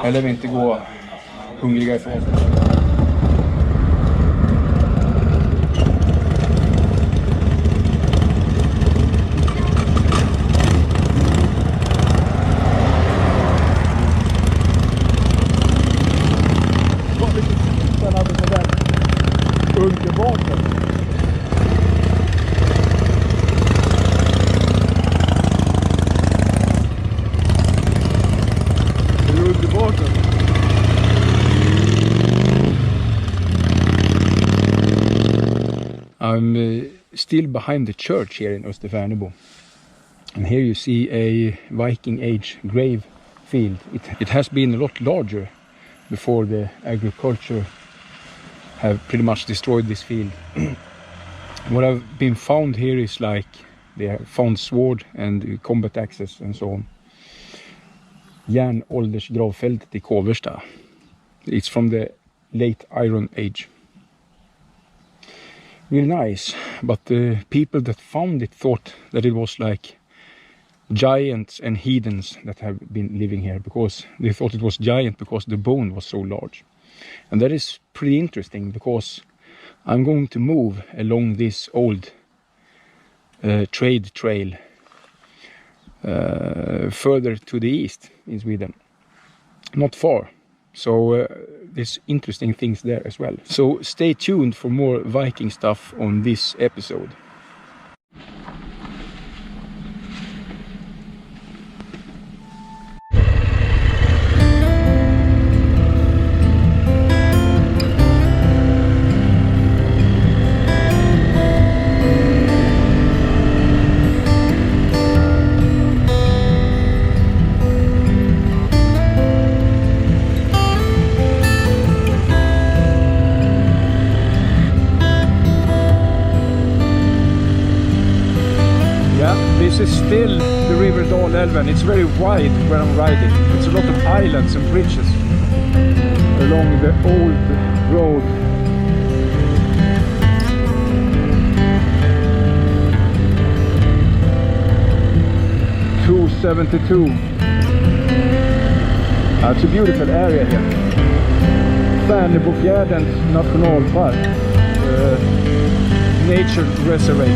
Eller vill inte gå hungriga ifrån. I'm still behind the church here in Österfärnebo, and here you see a Viking age grave field. It has been a lot larger before the agriculture have pretty much destroyed this field. What I've been found here is like they have found sword and combat axes and so on. Järnåldersgravfältet i Koversta. It's from the late Iron Age. Really nice, but the people that found it thought that it was like giants and heathens that have been living here, because they thought it was giant because the bone was so large. And that is pretty interesting, because I'm going to move along this old trade trail further to the east in Sweden, not far. So there's interesting things there as well. So stay tuned for more Viking stuff on this episode. This is still the river Dalälven. It's very wide where I'm riding. It's a lot of islands and bridges along the old road. (272). It's a beautiful area here. Färnebofjärdens nationalpark, nature reservoir.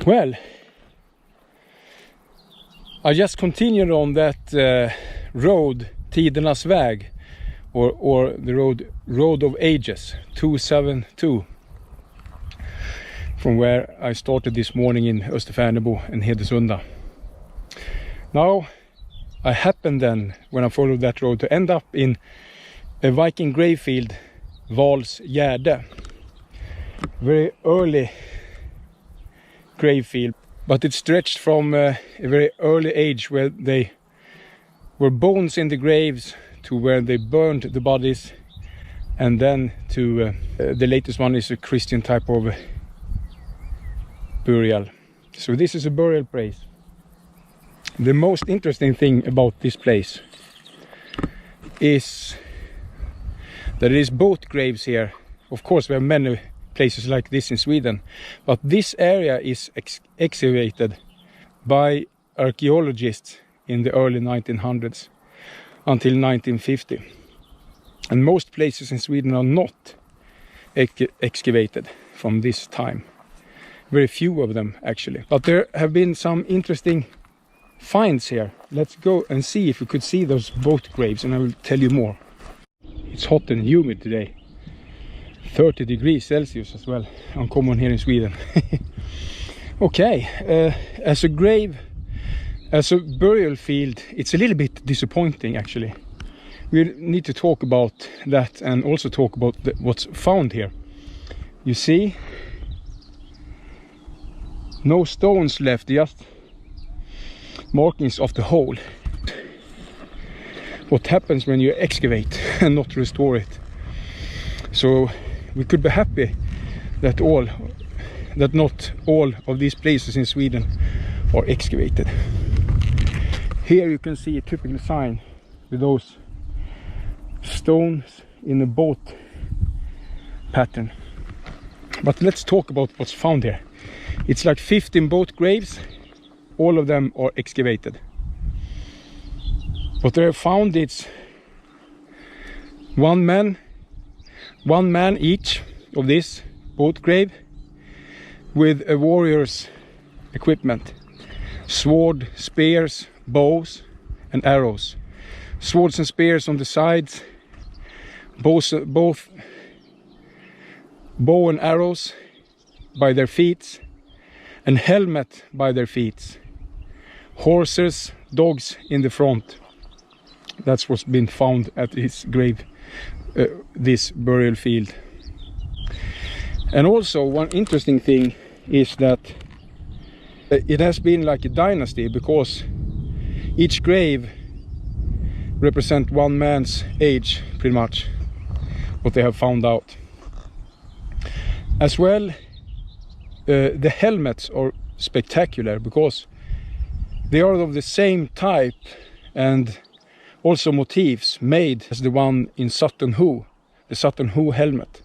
Well, I just continued on that road, Tidernas väg, or the road of ages, 272, from where I started this morning in Österfärnebo and Hedesunda. Now, I happened then, when I followed that road, to end up in a Viking grave field, Valsgärde. Very early grave field, but it stretched from a very early age where they were bones in the graves to where they burned the bodies, and then to the latest one is a Christian type of burial. So this is a burial place. The most interesting thing about this place is that it is both graves here. Of course, we have many places like this in Sweden, but this area is excavated by archaeologists in the early 1900s until 1950. And most places in Sweden are not excavated from this time. Very few of them actually. But there have been some interesting finds here. Let's go and see if we could see those both graves, and I will tell you more. It's hot and humid today. 30 degrees Celsius as well, uncommon here in Sweden. Okay, as a grave, as a burial field, it's a little bit disappointing actually. We need to talk about that and also talk about what's found here. You see, no stones left, just markings of the hole. What happens when you excavate and not restore it? So we could be happy that not all of these places in Sweden are excavated. Here you can see a typical sign with those stones in a boat pattern. But let's talk about what's found here. It's like 15 boat graves. All of them are excavated. What they have found is one man each of this boat grave with a warrior's equipment: sword, spears, bows and arrows. Swords and spears on the sides, both bow and arrows by their feet, and helmet by their feet. Horses, dogs in the front. That's what's been found at his grave, this burial field. And also one interesting thing is that it has been like a dynasty, because each grave represents one man's age, pretty much, what they have found out. As well, the helmets are spectacular because they are of the same type and also motifs made as the one in Sutton Hoo, the Sutton Hoo helmet.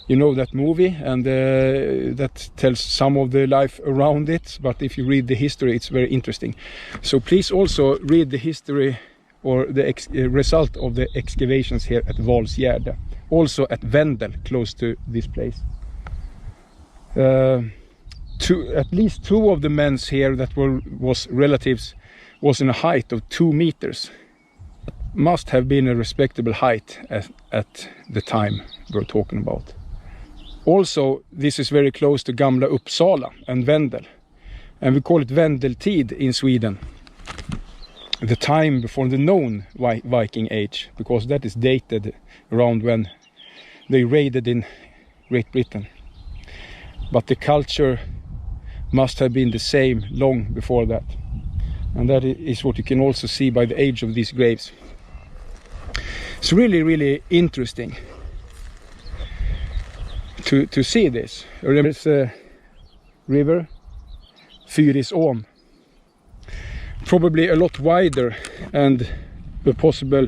You know that movie, and that tells some of the life around it, but if you read the history, it's very interesting. So please also read the history or the result of the excavations here at Valsgärde, also at Vendel, close to this place. At least two of the men here that was relatives was in a height of 2 meters. Must have been a respectable height at the time we're talking about. Also, this is very close to Gamla Uppsala and Vendel, and we call it Vendeltid in Sweden, the time before the known Viking age, because that is dated around when they raided in Great Britain. But the culture must have been the same long before that, and that is what you can also see by the age of these graves. It's really, really interesting to see this. There's a river, Fyrisån, probably a lot wider and a possible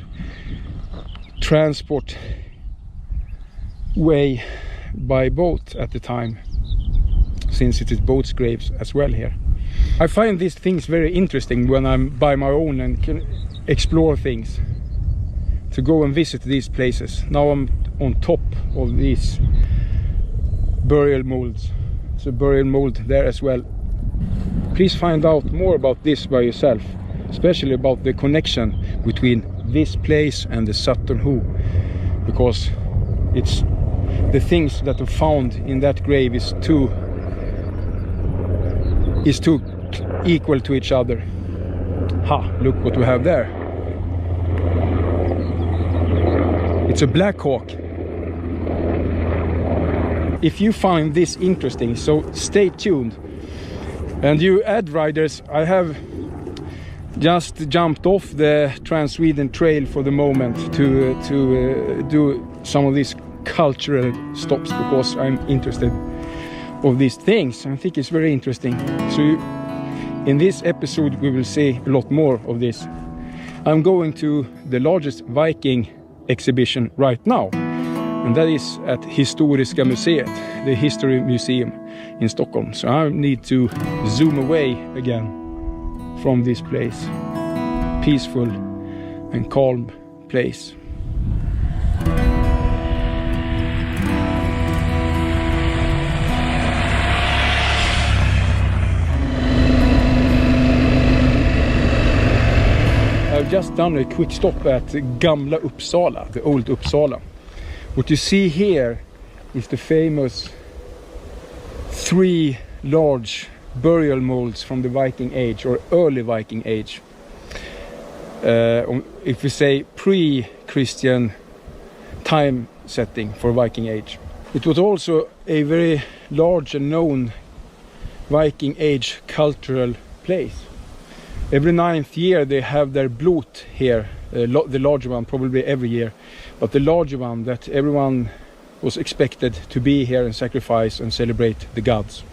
transport way by boat at the time, since it is boats graves as well here. I find these things very interesting when I'm by my own and can explore things, to go and visit these places. Now I'm on top of these burial molds. It's a burial mold there as well. Please find out more about this by yourself, especially about the connection between this place and the Sutton Hoo, because it's the things that are found in that grave is too equal to each other. Look what we have there. It's a black hawk. If you find this interesting, so stay tuned. And you ad riders, I have just jumped off the Trans SwedenTrail for the moment to do some of these cultural stops because I'm interested of these things. I think it's very interesting. So in this episode we will see a lot more of this. I'm going to the largest Viking exhibition right now, and that is at Historiska Museet, the History Museum in Stockholm. So I need to zoom away again from this place. Peaceful and calm place. I've just done a quick stop at Gamla Uppsala, the old Uppsala. What you see here is the famous 3 large burial molds from the Viking Age or early Viking Age. If we say pre-Christian time setting for Viking Age. It was also a very large and known Viking Age cultural place. Every 9th year they have their blot here, the larger one probably every year, but the larger one that everyone was expected to be here and sacrifice and celebrate the gods.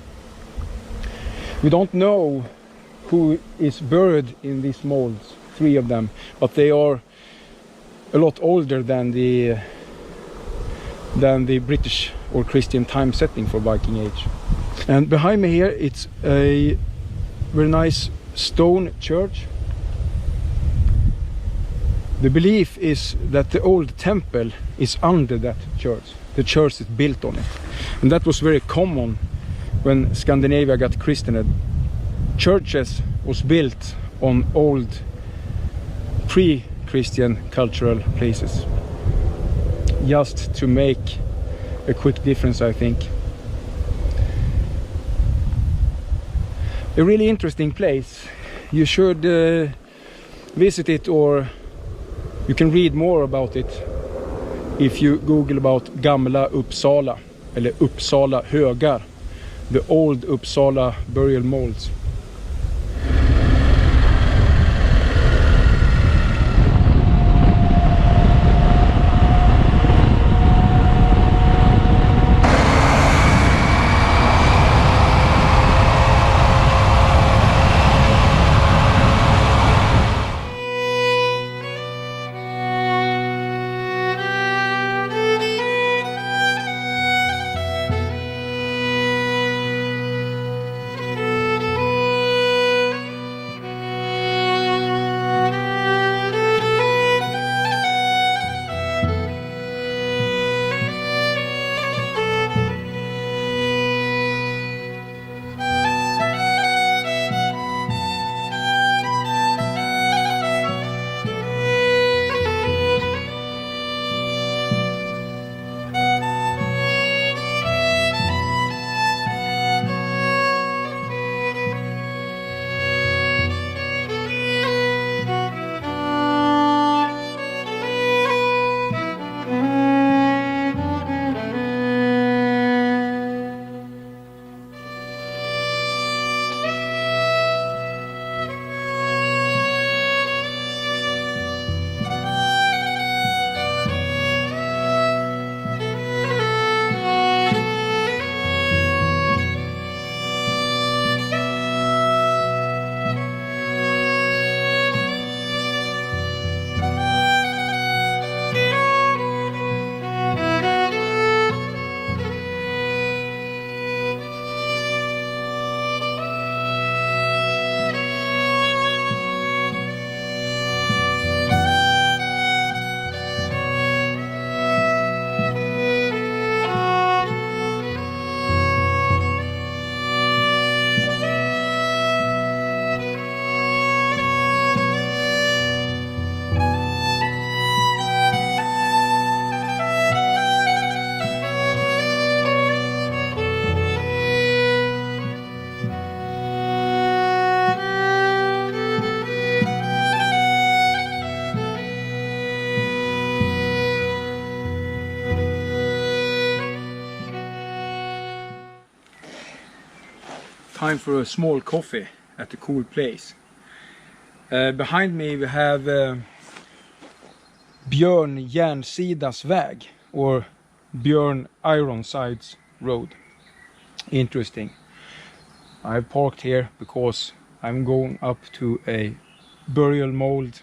We don't know who is buried in these molds, 3 of them, but they are a lot older than the British or Christian time setting for Viking Age. And behind me here it's a very nice stone church. The belief is that the old temple is under that church. The church is built on it. And that was very common when Scandinavia got Christianed. Churches was built on old pre-Christian cultural places. Just to make a quick difference, I think. A really interesting place. You should visit it, or you can read more about it if you Google about Gamla Uppsala eller Uppsala högar, the old Uppsala burial molds. time for a small coffee at a cool place. Behind me we have Björn Ironsides väg, or Björn Ironsides road. Interesting. I've parked here because I'm going up to a burial mold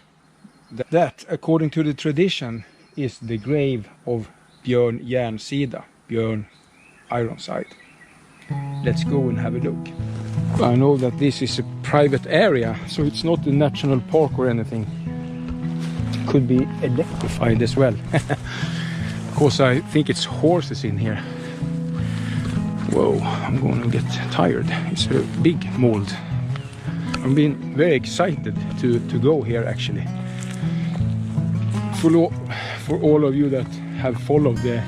that, according to the tradition, is the grave of Björn Ironsides, Björn Ironside. Let's go and have a look. I know that this is a private area, so it's not a national park or anything. Could be electrified as well. Because I think it's horses in here. Whoa, I'm gonna get tired. It's a big mold. I've been very excited to go here actually. For all of you that have followed the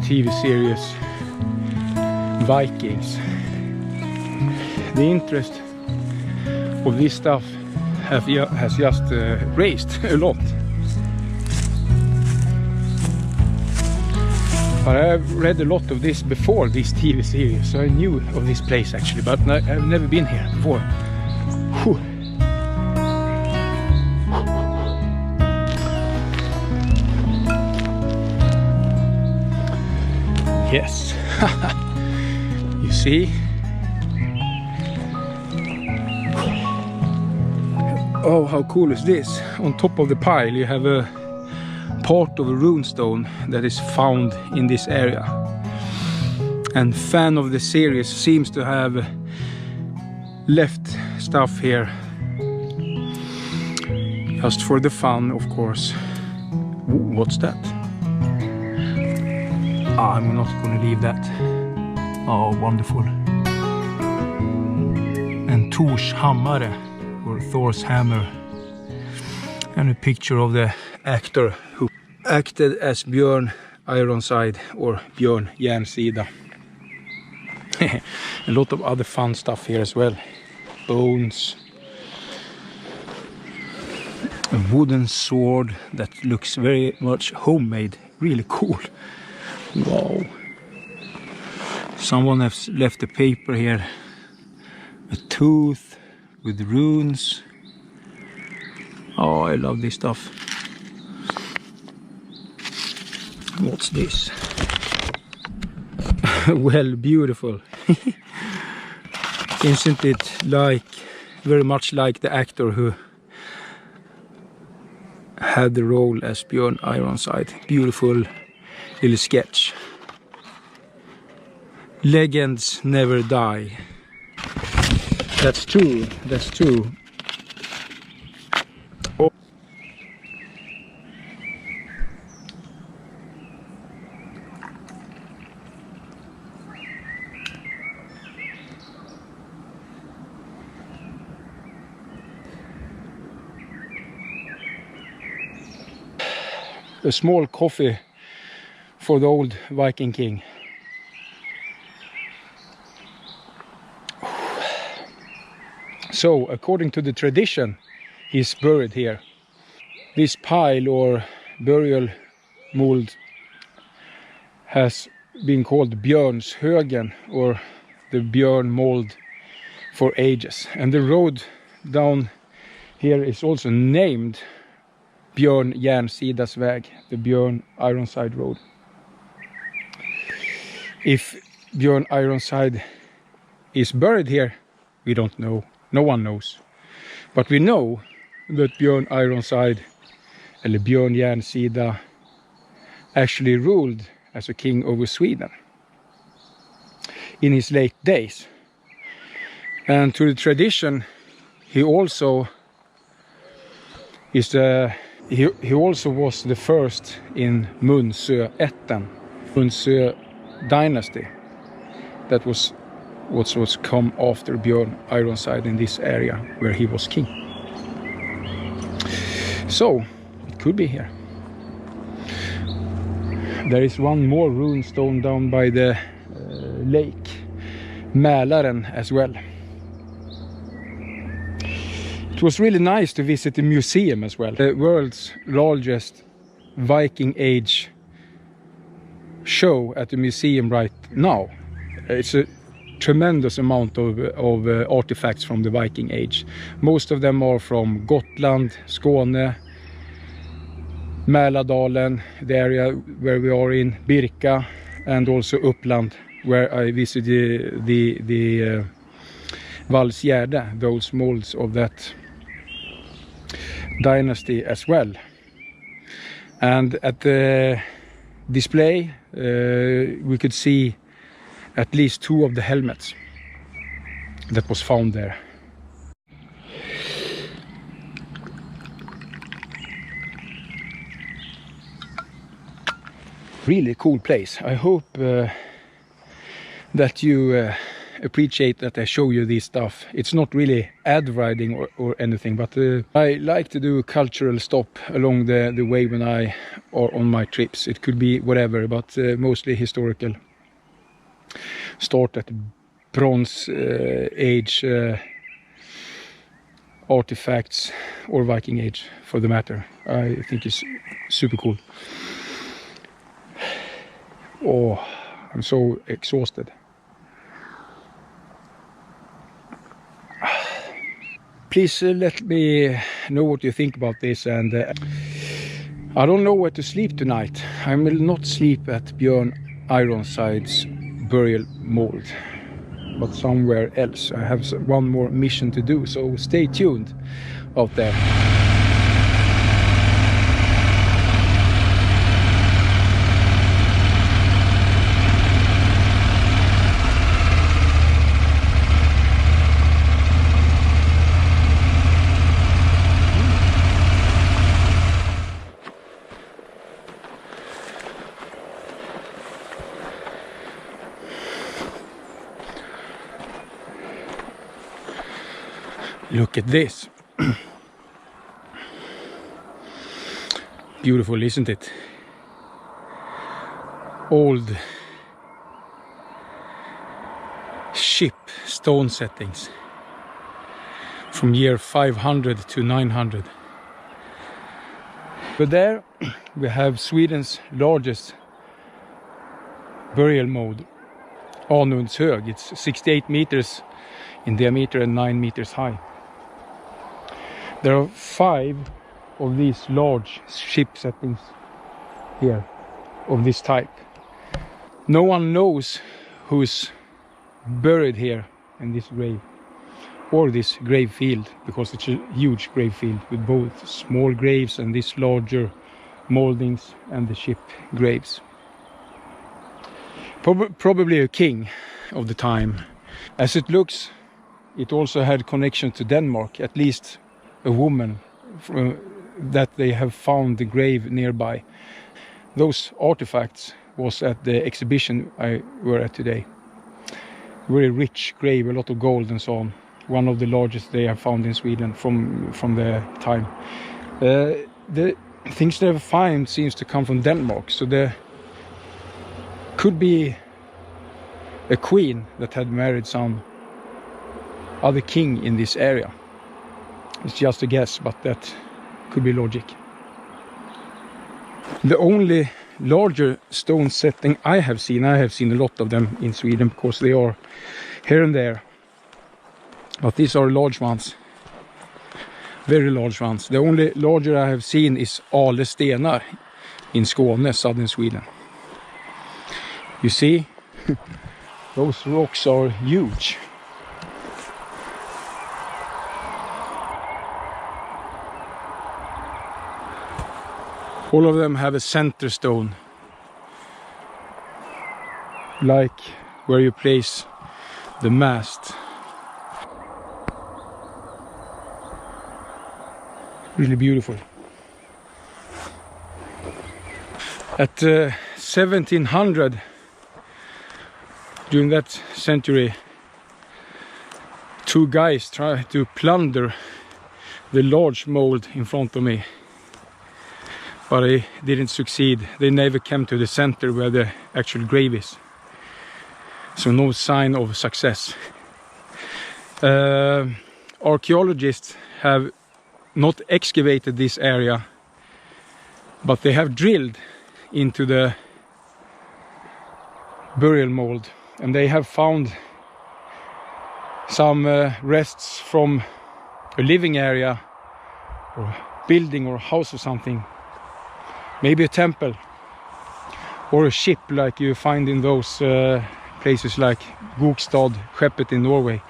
TV series Vikings, the interest of this stuff has just raised a lot. But I've read a lot of this before this TV series, so I knew of this place actually, but I've never been here before. Whew. Yes, you see? Oh, how cool is this? On top of the pile you have a part of a runestone that is found in this area. And fan of the series seems to have left stuff here just for the fun, of course. Ooh, what's that? I'm not going to leave that. Oh, wonderful. And Thors hammare, or Thor's hammer. And a picture of the actor who acted as Björn Ironside, or Björn Ironsides. A lot of other fun stuff here as well. Bones. A wooden sword that looks very much homemade. Really cool. Wow. Someone has left a paper here. A tooth with runes. Oh, I love this stuff. What's this? Well, beautiful. Isn't it like very much like the actor who had the role as Björn Ironside? Beautiful little sketch. Legends never die. That's true. That's true. Oh. A small coffee for the old Viking king. So, according to the tradition, he's buried here. This pile or burial mold has been called Björnshögen, or the Björn mold, for ages. And the road down here is also named Björn Ironsides väg, the Björn Ironside road. If Björn Ironside is buried here, we don't know. No one knows. But we know that Björn Ironside, eller Björn Ironsides, actually ruled as a king over Sweden in his late days. And to the tradition, he also is he also was the first in Munsö-ätten, Munsö dynasty. That was what was come after Björn Ironside in this area where he was king. So it could be here. There is one more runestone down by the lake, Mälaren, as well. It was really nice to visit the museum as well. The world's largest Viking Age show at the museum right now. It's a tremendous amount of artifacts from the Viking Age. Most of them are from Gotland, Skåne, Mälardalen, the area where we are in, Birka, and also Uppland, where I visited the Valsgärde, those molds of that dynasty as well. And at the display we could see at least 2 of the helmets that was found there. Really cool place. I hope that you appreciate that I show you this stuff. It's not really ad riding or anything, but I like to do a cultural stop along the way when I are on my trips. It could be whatever, but mostly historical. Start at Bronze Age artifacts, or Viking Age for the matter. I think it's super cool. Oh, I'm so exhausted. Please let me know what you think about this, and I don't know where to sleep tonight. I will not sleep at Björn Ironsides burial mold, but somewhere else. I have one more mission to do, so stay tuned out there. Look at this. Beautiful, isn't it? Old ship stone settings from year 500 to 900. But there we have Sweden's largest burial mold, Anundshög. It's 68 meters in diameter and 9 meters high. There are 5 of these large ship settings here of this type. No one knows who's buried here in this grave or this grave field, because it's a huge grave field with both small graves and these larger moldings and the ship graves. Probably a king of the time. As it looks, it also had connection to Denmark, at least a woman that they have found the grave nearby. Those artifacts was at the exhibition I were at today. Very rich grave, a lot of gold and so on. One of the largest they have found in Sweden from the time. The things they find seems to come from Denmark, so there could be a queen that had married some other king in this area. It's just a guess, but that could be logic. The only larger stone setting I have seen a lot of them in Sweden, because they are here and there, but these are large ones, very large ones. The only larger I have seen is Ale stenar in Skåne, southern Sweden. You see, those rocks are huge. All of them have a center stone, like where you place the mast. Really beautiful. At 1700, during that century, 2 guys tried to plunder the large mold in front of me, but they didn't succeed. They never came to the center where the actual grave is, so no sign of success. Archaeologists have not excavated this area, but they have drilled into the burial mold, and they have found some rests from a living area or a building or a house or something. Maybe a temple or a ship like you find in those places like Gokstad, Skeppet in Norway.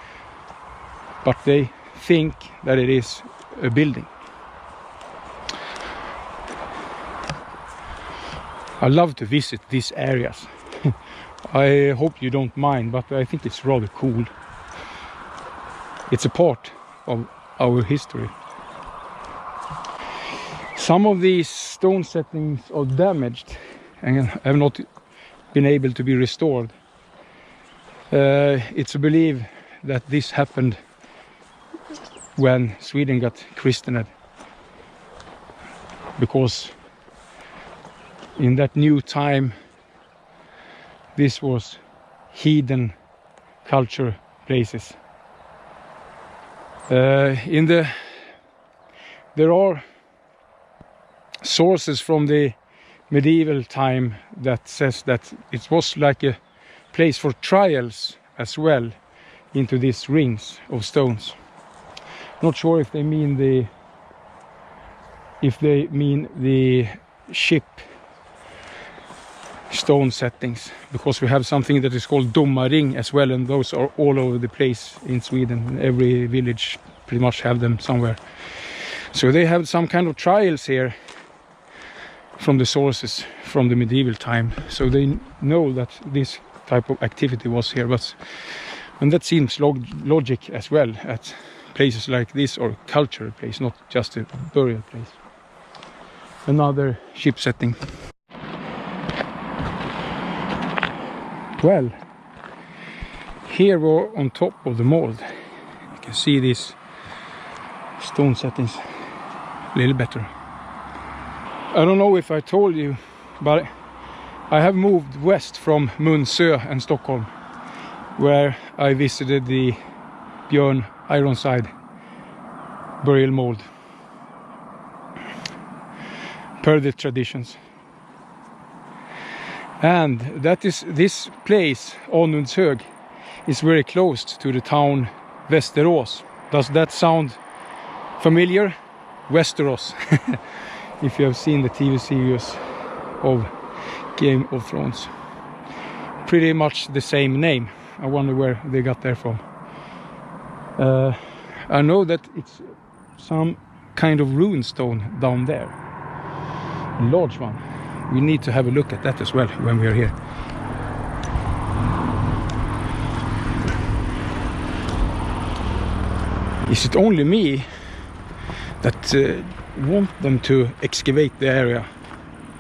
But they think that it is a building. I love to visit these areas. I hope you don't mind, but I think it's rather cool. It's a part of our history. Some of these stone settings are damaged and have not been able to be restored. It's a belief that this happened when Sweden got christened, because in that new time this was heathen culture places. There are sources from the medieval time that says that it was like a place for trials as well into these rings of stones. Not sure if they mean the ship stone settings, because we have something that is called domarring as well, and those are all over the place in Sweden. Every village pretty much have them somewhere. So they have some kind of trials here from the sources from the medieval time, so they know that this type of activity was here. And that seems logic as well at places like this, or cultural place, not just a burial place. Another ship setting. Well, here we're on top of the mold. You can see these stone settings a little better. I don't know if I told you, but I have moved west from Munsö and Stockholm, where I visited the Björn Ironsides burial mold per the traditions. And that is, this place, Anundshög, is very close to the town Västerås. Does that sound familiar? Westeros. If you have seen the TV series of Game of Thrones. Pretty much the same name. I wonder where they got that from. I know that it's some kind of rune stone down there. A large one. We need to have a look at that as well when we are here. Is it only me that want them to excavate the area?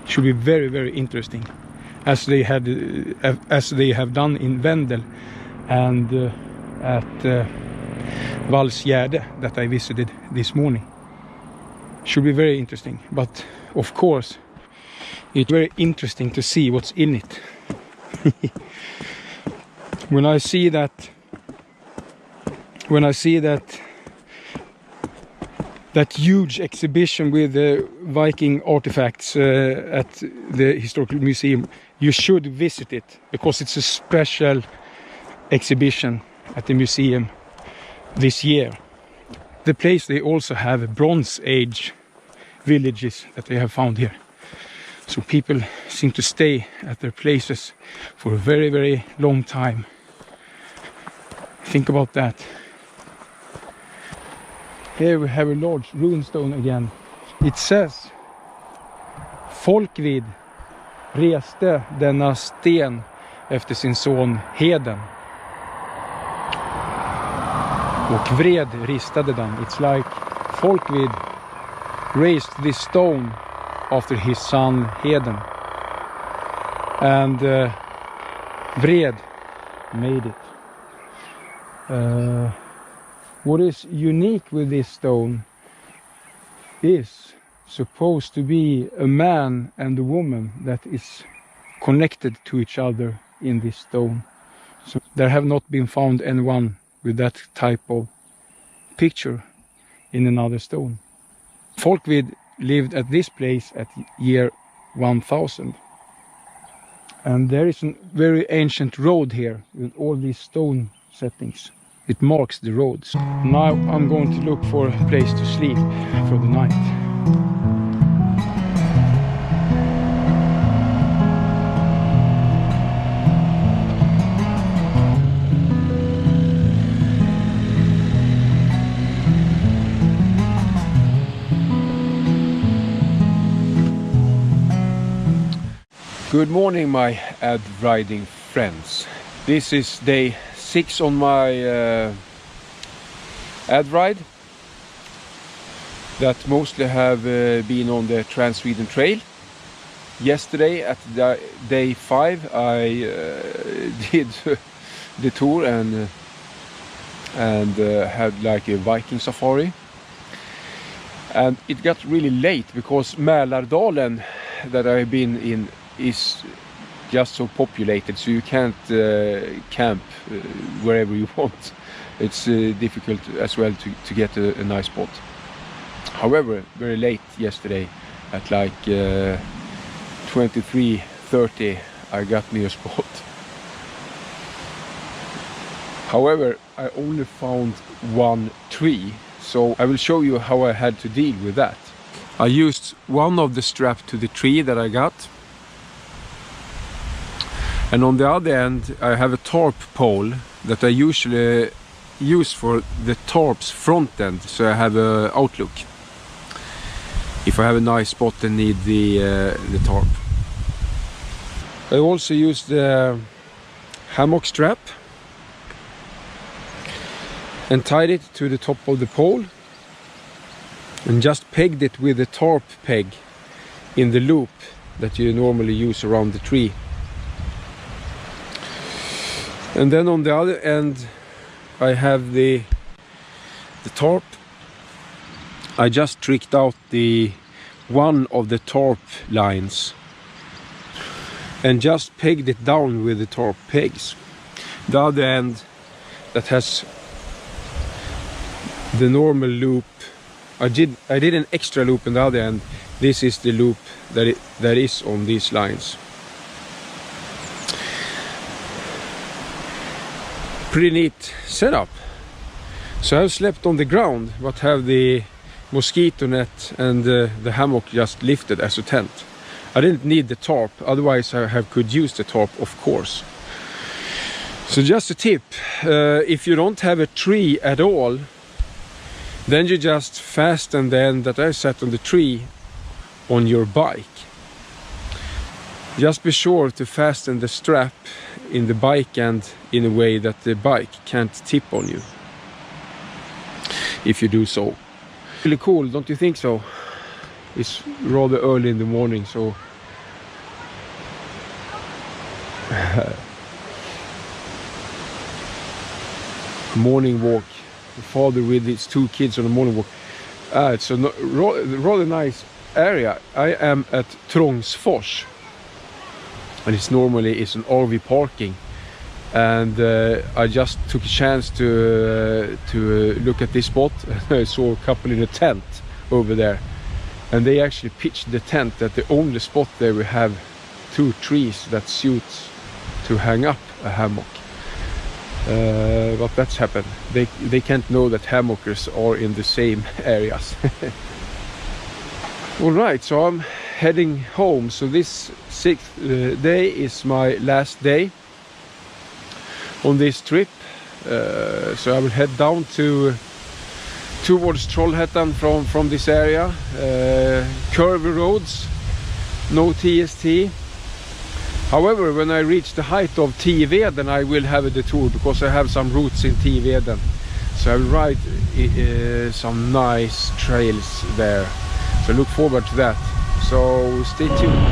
It should be very, very interesting, as they have done in Vendel and at Valsgärde that I visited this morning. Should be very interesting, but of course it's very interesting to see what's in it. When I see that huge exhibition with Viking artifacts at the historical museum, you should visit it, because it's a special exhibition at the museum this year. The place, they also have Bronze Age villages that they have found here. So people seem to stay at their places for a very, very long time. Think about that. Here we have a large runestone again. It says Folkvid reste denna sten efter sin son Heden. Och vred ristade den. It's like Folkvid raised this stone after his son Heden. And Vred made it. What is unique with this stone is supposed to be a man and a woman that is connected to each other in this stone. So there have not been found anyone with that type of picture in another stone. Folkvid lived at this place at year 1000. And there is a very ancient road here with all these stone settings. It marks the roads. Now I'm going to look for a place to sleep for the night. Good morning, my ad riding friends. This is day 6 on my ad ride that mostly have been on the Trans SwedenTrail. Yesterday at day 5 I did the tour and had like a Viking safari, and it got really late because Mälardalen that I've been in is just so populated, so you can't camp wherever you want. It's difficult as well to get a nice spot. However, very late yesterday at like 23:30 I got me a spot. However, I only found one tree, so I will show you how I had to deal with that. I used one of the strap to the tree that I got, and on the other end I have a tarp pole that I usually use for the tarp's front end, so I have an outlook if I have a nice spot and need the tarp. I also use the hammock strap and tied it to the top of the pole and just pegged it with the tarp peg in the loop that you normally use around the tree. And then on the other end I have the tarp. I just tricked out one of the tarp lines and just pegged it down with the tarp pegs. The other end that has the normal loop, I did an extra loop on the other end. This is the loop that is on these lines. Pretty neat setup. So I've slept on the ground but have the mosquito net and the hammock just lifted as a tent. I didn't need the tarp, otherwise I could use the tarp, of course. So just a tip, if you don't have a tree at all, then you just fasten the end that I set on the tree on your bike. Just be sure to fasten the strap in the bike end in a way that the bike can't tip on you if you do so. Really cool, don't you think so? It's rather early in the morning, so morning walk. The father with his 2 kids on a morning walk. It's a rather nice area. I am at Trångsfors, and it's normally an RV parking, and I just took a chance to look at this spot. I saw a couple in a tent over there, and they actually pitched the tent at the only spot there we have 2 trees that suits to hang up a hammock. But that's happened. They can't know that hammockers are in the same areas. Alright, so I'm heading home. So this 6th day is my last day on this trip. So I will head down towards Trollhättan from this area. Curvy roads, no TST. However, when I reach the height of Tiveden, I will have a detour because I have some routes in Tiveden. So I will ride some nice trails there. So look forward to that. So stay tuned.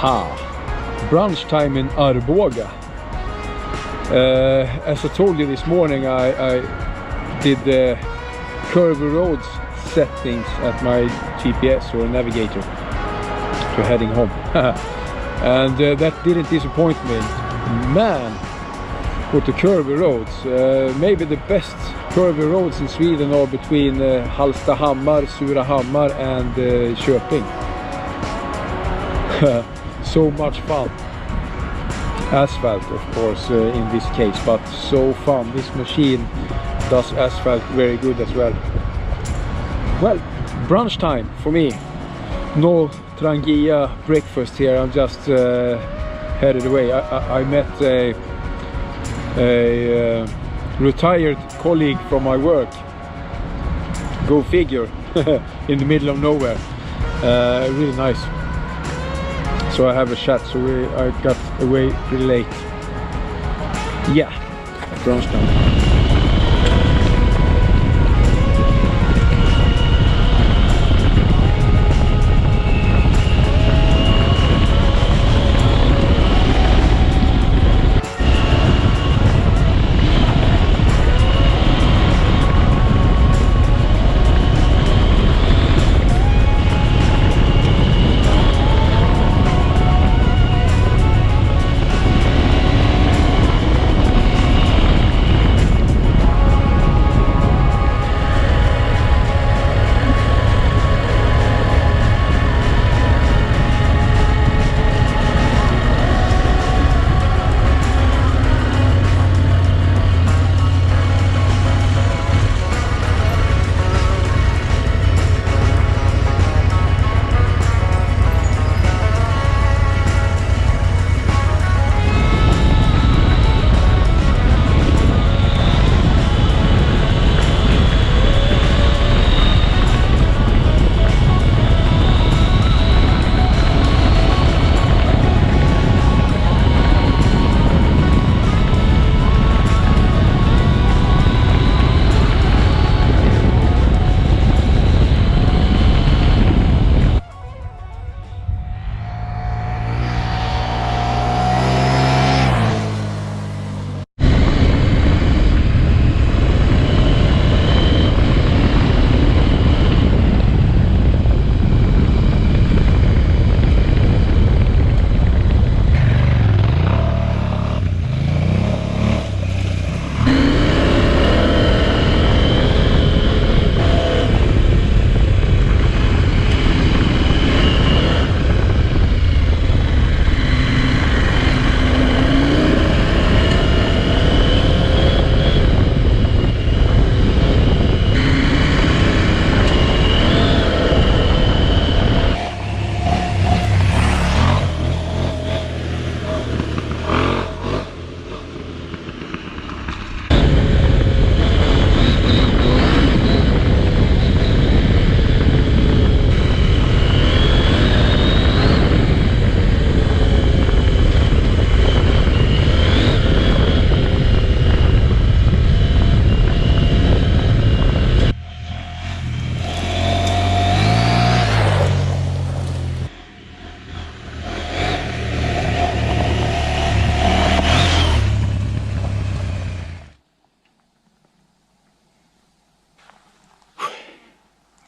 Brunch time in Arboga. As I told you this morning, I did the Curvy roads settings at my GPS or navigator to heading home. And that didn't disappoint me. Man, with the Curvy roads, maybe the best Curvy roads in Sweden are between Hallstahammar, Surahammar and Köping. So much fun. Asphalt, of course, in this case, but so fun. This machine does asphalt very good as well. Well, brunch time for me. No Trangia breakfast here. I'm just headed away. I met a retired colleague from my work. Go figure. In the middle of nowhere. Really nice. So I have a chat, so I got away pretty late. Yeah, brunch time.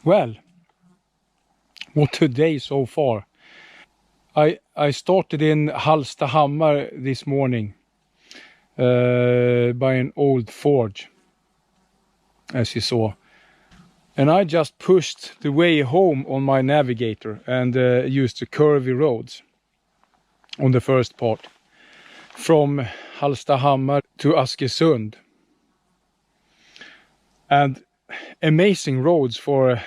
Well, what a day so far. I started in Hallstahammar this morning by an old forge, as you saw. And I just pushed the way home on my navigator and used the curvy roads on the first part. From Hallstahammar to Askersund. And amazing roads for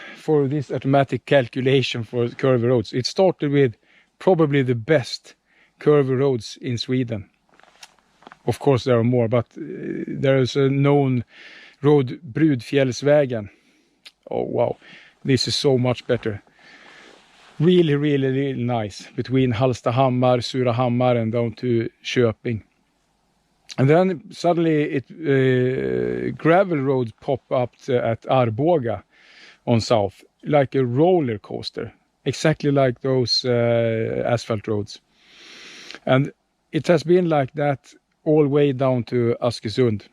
this automatic calculation for curvy roads. It started with probably the best curvy roads in Sweden. Of course there are more, but there is a known road, Brudfjällsvägen. Oh wow, this is so much better. Really, really, really nice. Between Hallstahammar, Surahammar and down to Köping. And then suddenly gravel roads pop up at Arboga on south, like a roller coaster, exactly like those asphalt roads. And it has been like that all the way down to Askersund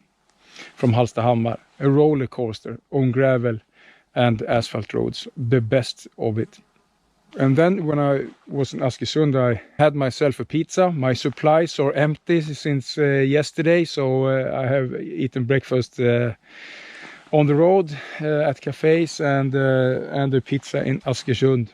from Hallstahammar. A roller coaster on gravel and asphalt roads, the best of it. And then when I was in Askersund, I had myself a pizza. My supplies are empty since yesterday, so I have eaten breakfast on the road at cafes and a pizza in Askersund.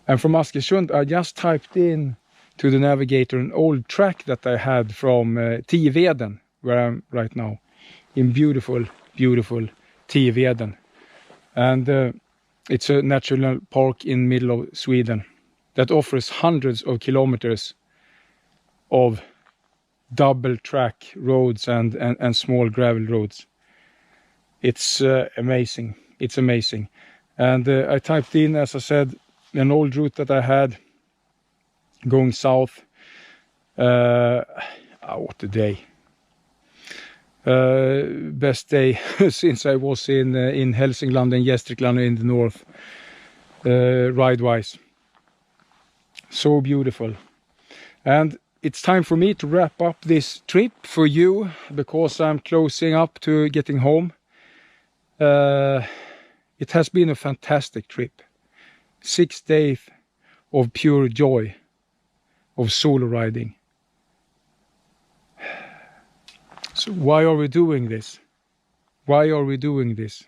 And from Askersund, I just typed in to the navigator an old track that I had from Tiveden, where I'm right now, in beautiful, beautiful Tiveden. And it's a national park in the middle of Sweden that offers hundreds of kilometers of double track roads and small gravel roads. It's amazing. It's amazing. And I typed in, as I said, an old route that I had going south. What a day. Best day since I was in Hälsingland and Gästrikland in the north, ride-wise. So beautiful. And it's time for me to wrap up this trip for you, because I'm closing up to getting home. It has been a fantastic trip. 6 days of pure joy, of solo riding. So why are we doing this? Why are we doing this?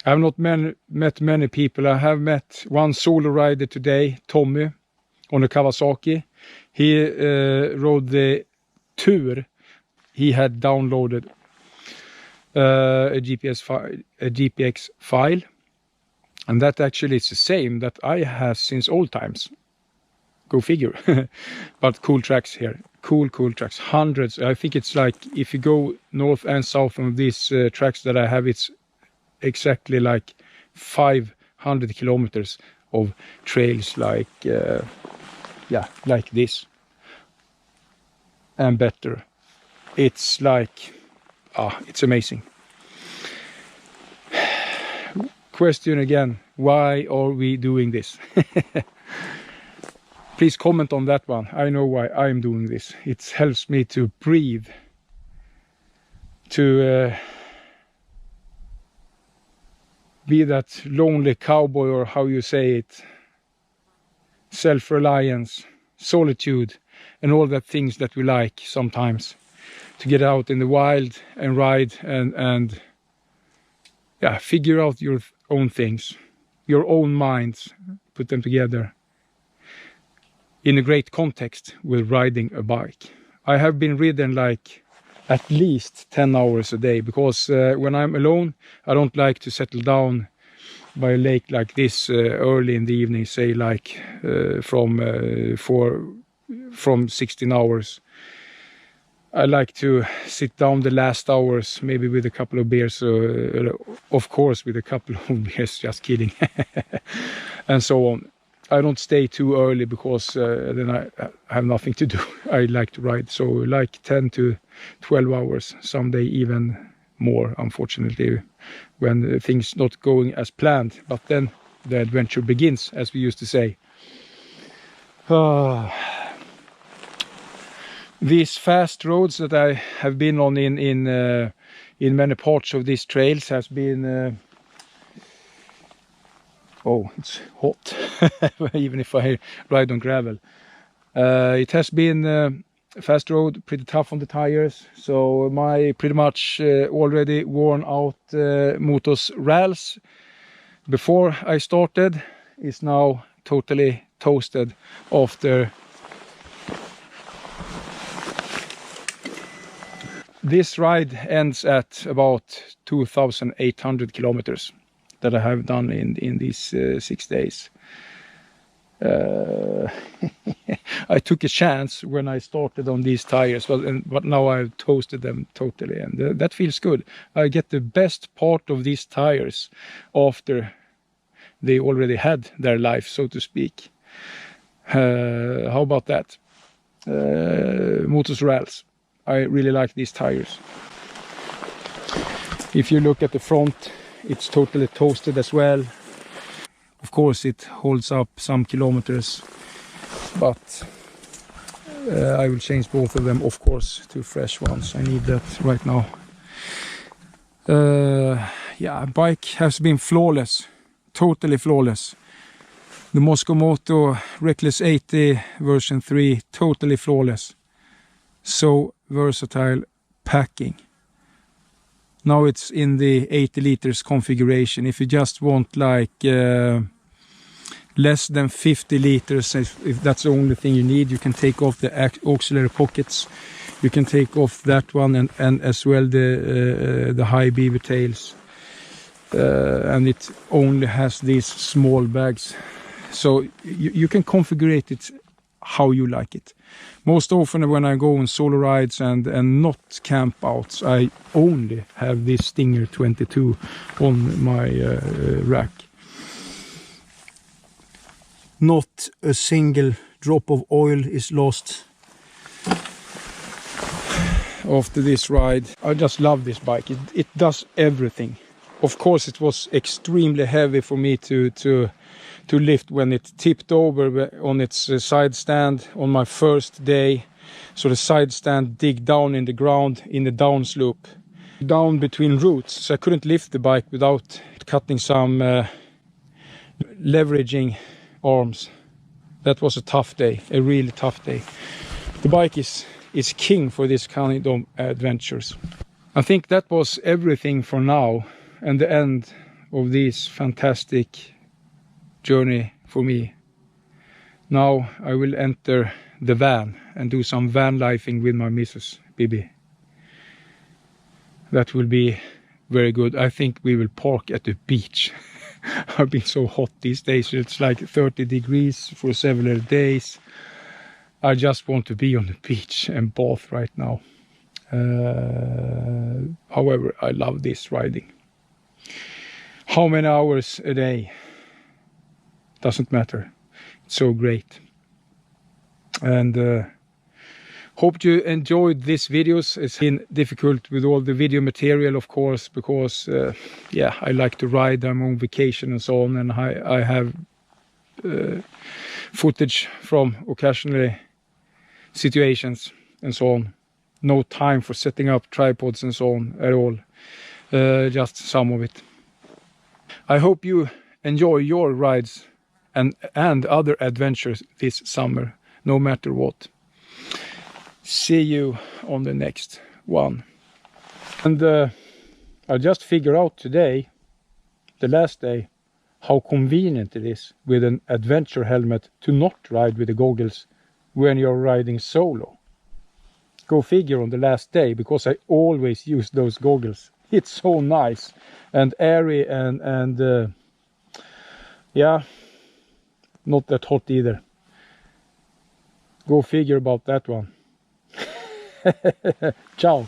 I have not met many people. I have met one solo rider today, Tommy, on a Kawasaki. He rode the Tour. He had downloaded a GPX file. And that actually is the same that I have since old times. Go figure. But cool tracks here. Cool tracks. Hundreds. I think it's like, if you go north and south on these tracks that I have, it's exactly like 500 kilometers of trails, like, like this. And better. It's like, it's amazing. Question again, why are we doing this? Please comment on that one. I know why I'm doing this. It helps me to breathe, to be that lonely cowboy, or how you say it, self-reliance, solitude, and all the things that we like sometimes, to get out in the wild and ride and figure out your own things, your own minds, put them together in a great context with riding a bike. I have been ridden like at least 10 hours a day, because when I'm alone, I don't like to settle down by a lake like this early in the evening, say like from 16 hours. I like to sit down the last hours, maybe with a couple of beers, of course with a couple of beers, just kidding, and so on. I don't stay too early, because then I have nothing to do. I like to ride, so like 10 to 12 hours, someday even more, unfortunately, when things not going as planned. But then the adventure begins, as we used to say. These fast roads that I have been on in many parts of these trails has been it's hot, even if I ride on gravel. It has been a fast road, pretty tough on the tires, so my pretty much already worn out Motos rails before I started is now totally toasted after. This ride ends at about 2,800 kilometers that I have done in these 6 days. I took a chance when I started on these tires, but now I've toasted them totally, and that feels good. I get the best part of these tires after they already had their life, so to speak. How about that? Motos rails. I really like these tires. If you look at the front, it's totally toasted as well. Of course, it holds up some kilometers but I will change both of them, of course, to fresh ones. I need that right now. Yeah, bike has been flawless, totally flawless. The Moto Reckless 80 version 3, totally flawless. So versatile packing. Now it's in the 80 liters configuration. If you just want like less than 50 liters, if that's the only thing you need, you can take off the auxiliary pockets. You can take off that one and as well the high beaver tails. And it only has these small bags. So you can configure it how you like it. Most often when I go on solo rides and not camp outs, I only have this Stinger 22 on my rack. Not a single drop of oil is lost after this ride. I just love this bike. It does everything. Of course, it was extremely heavy for me to lift when it tipped over on its side stand on my first day. So the side stand dig down in the ground in the down slope, down between roots. So I couldn't lift the bike without cutting some leveraging arms. That was a tough day, a really tough day. The bike is king for this kind of adventures. I think that was everything for now, and the end of this fantastic journey for me. Now I will enter the van and do some van lifing with my missus, Bibi. That will be very good. I think we will park at the beach. I've been so hot these days. It's like 30 degrees for several days. I just want to be on the beach and bath right now. However, I love this riding. How many hours a day? Doesn't matter. It's so great. And hope you enjoyed this videos. It's been difficult with all the video material, of course, because yeah, I like to ride. I'm on vacation and so on, and I have footage from occasionally situations and so on. No time for setting up tripods and so on at all. Just some of it. I hope you enjoy your rides and other adventures this summer, no matter what. See you on the next one. And I just figured out today, the last day, how convenient it is with an adventure helmet to not ride with the goggles when you're riding solo. Go figure on the last day, because I always use those goggles. It's so nice and airy and yeah, not that hot either. Go figure about that one. Ciao.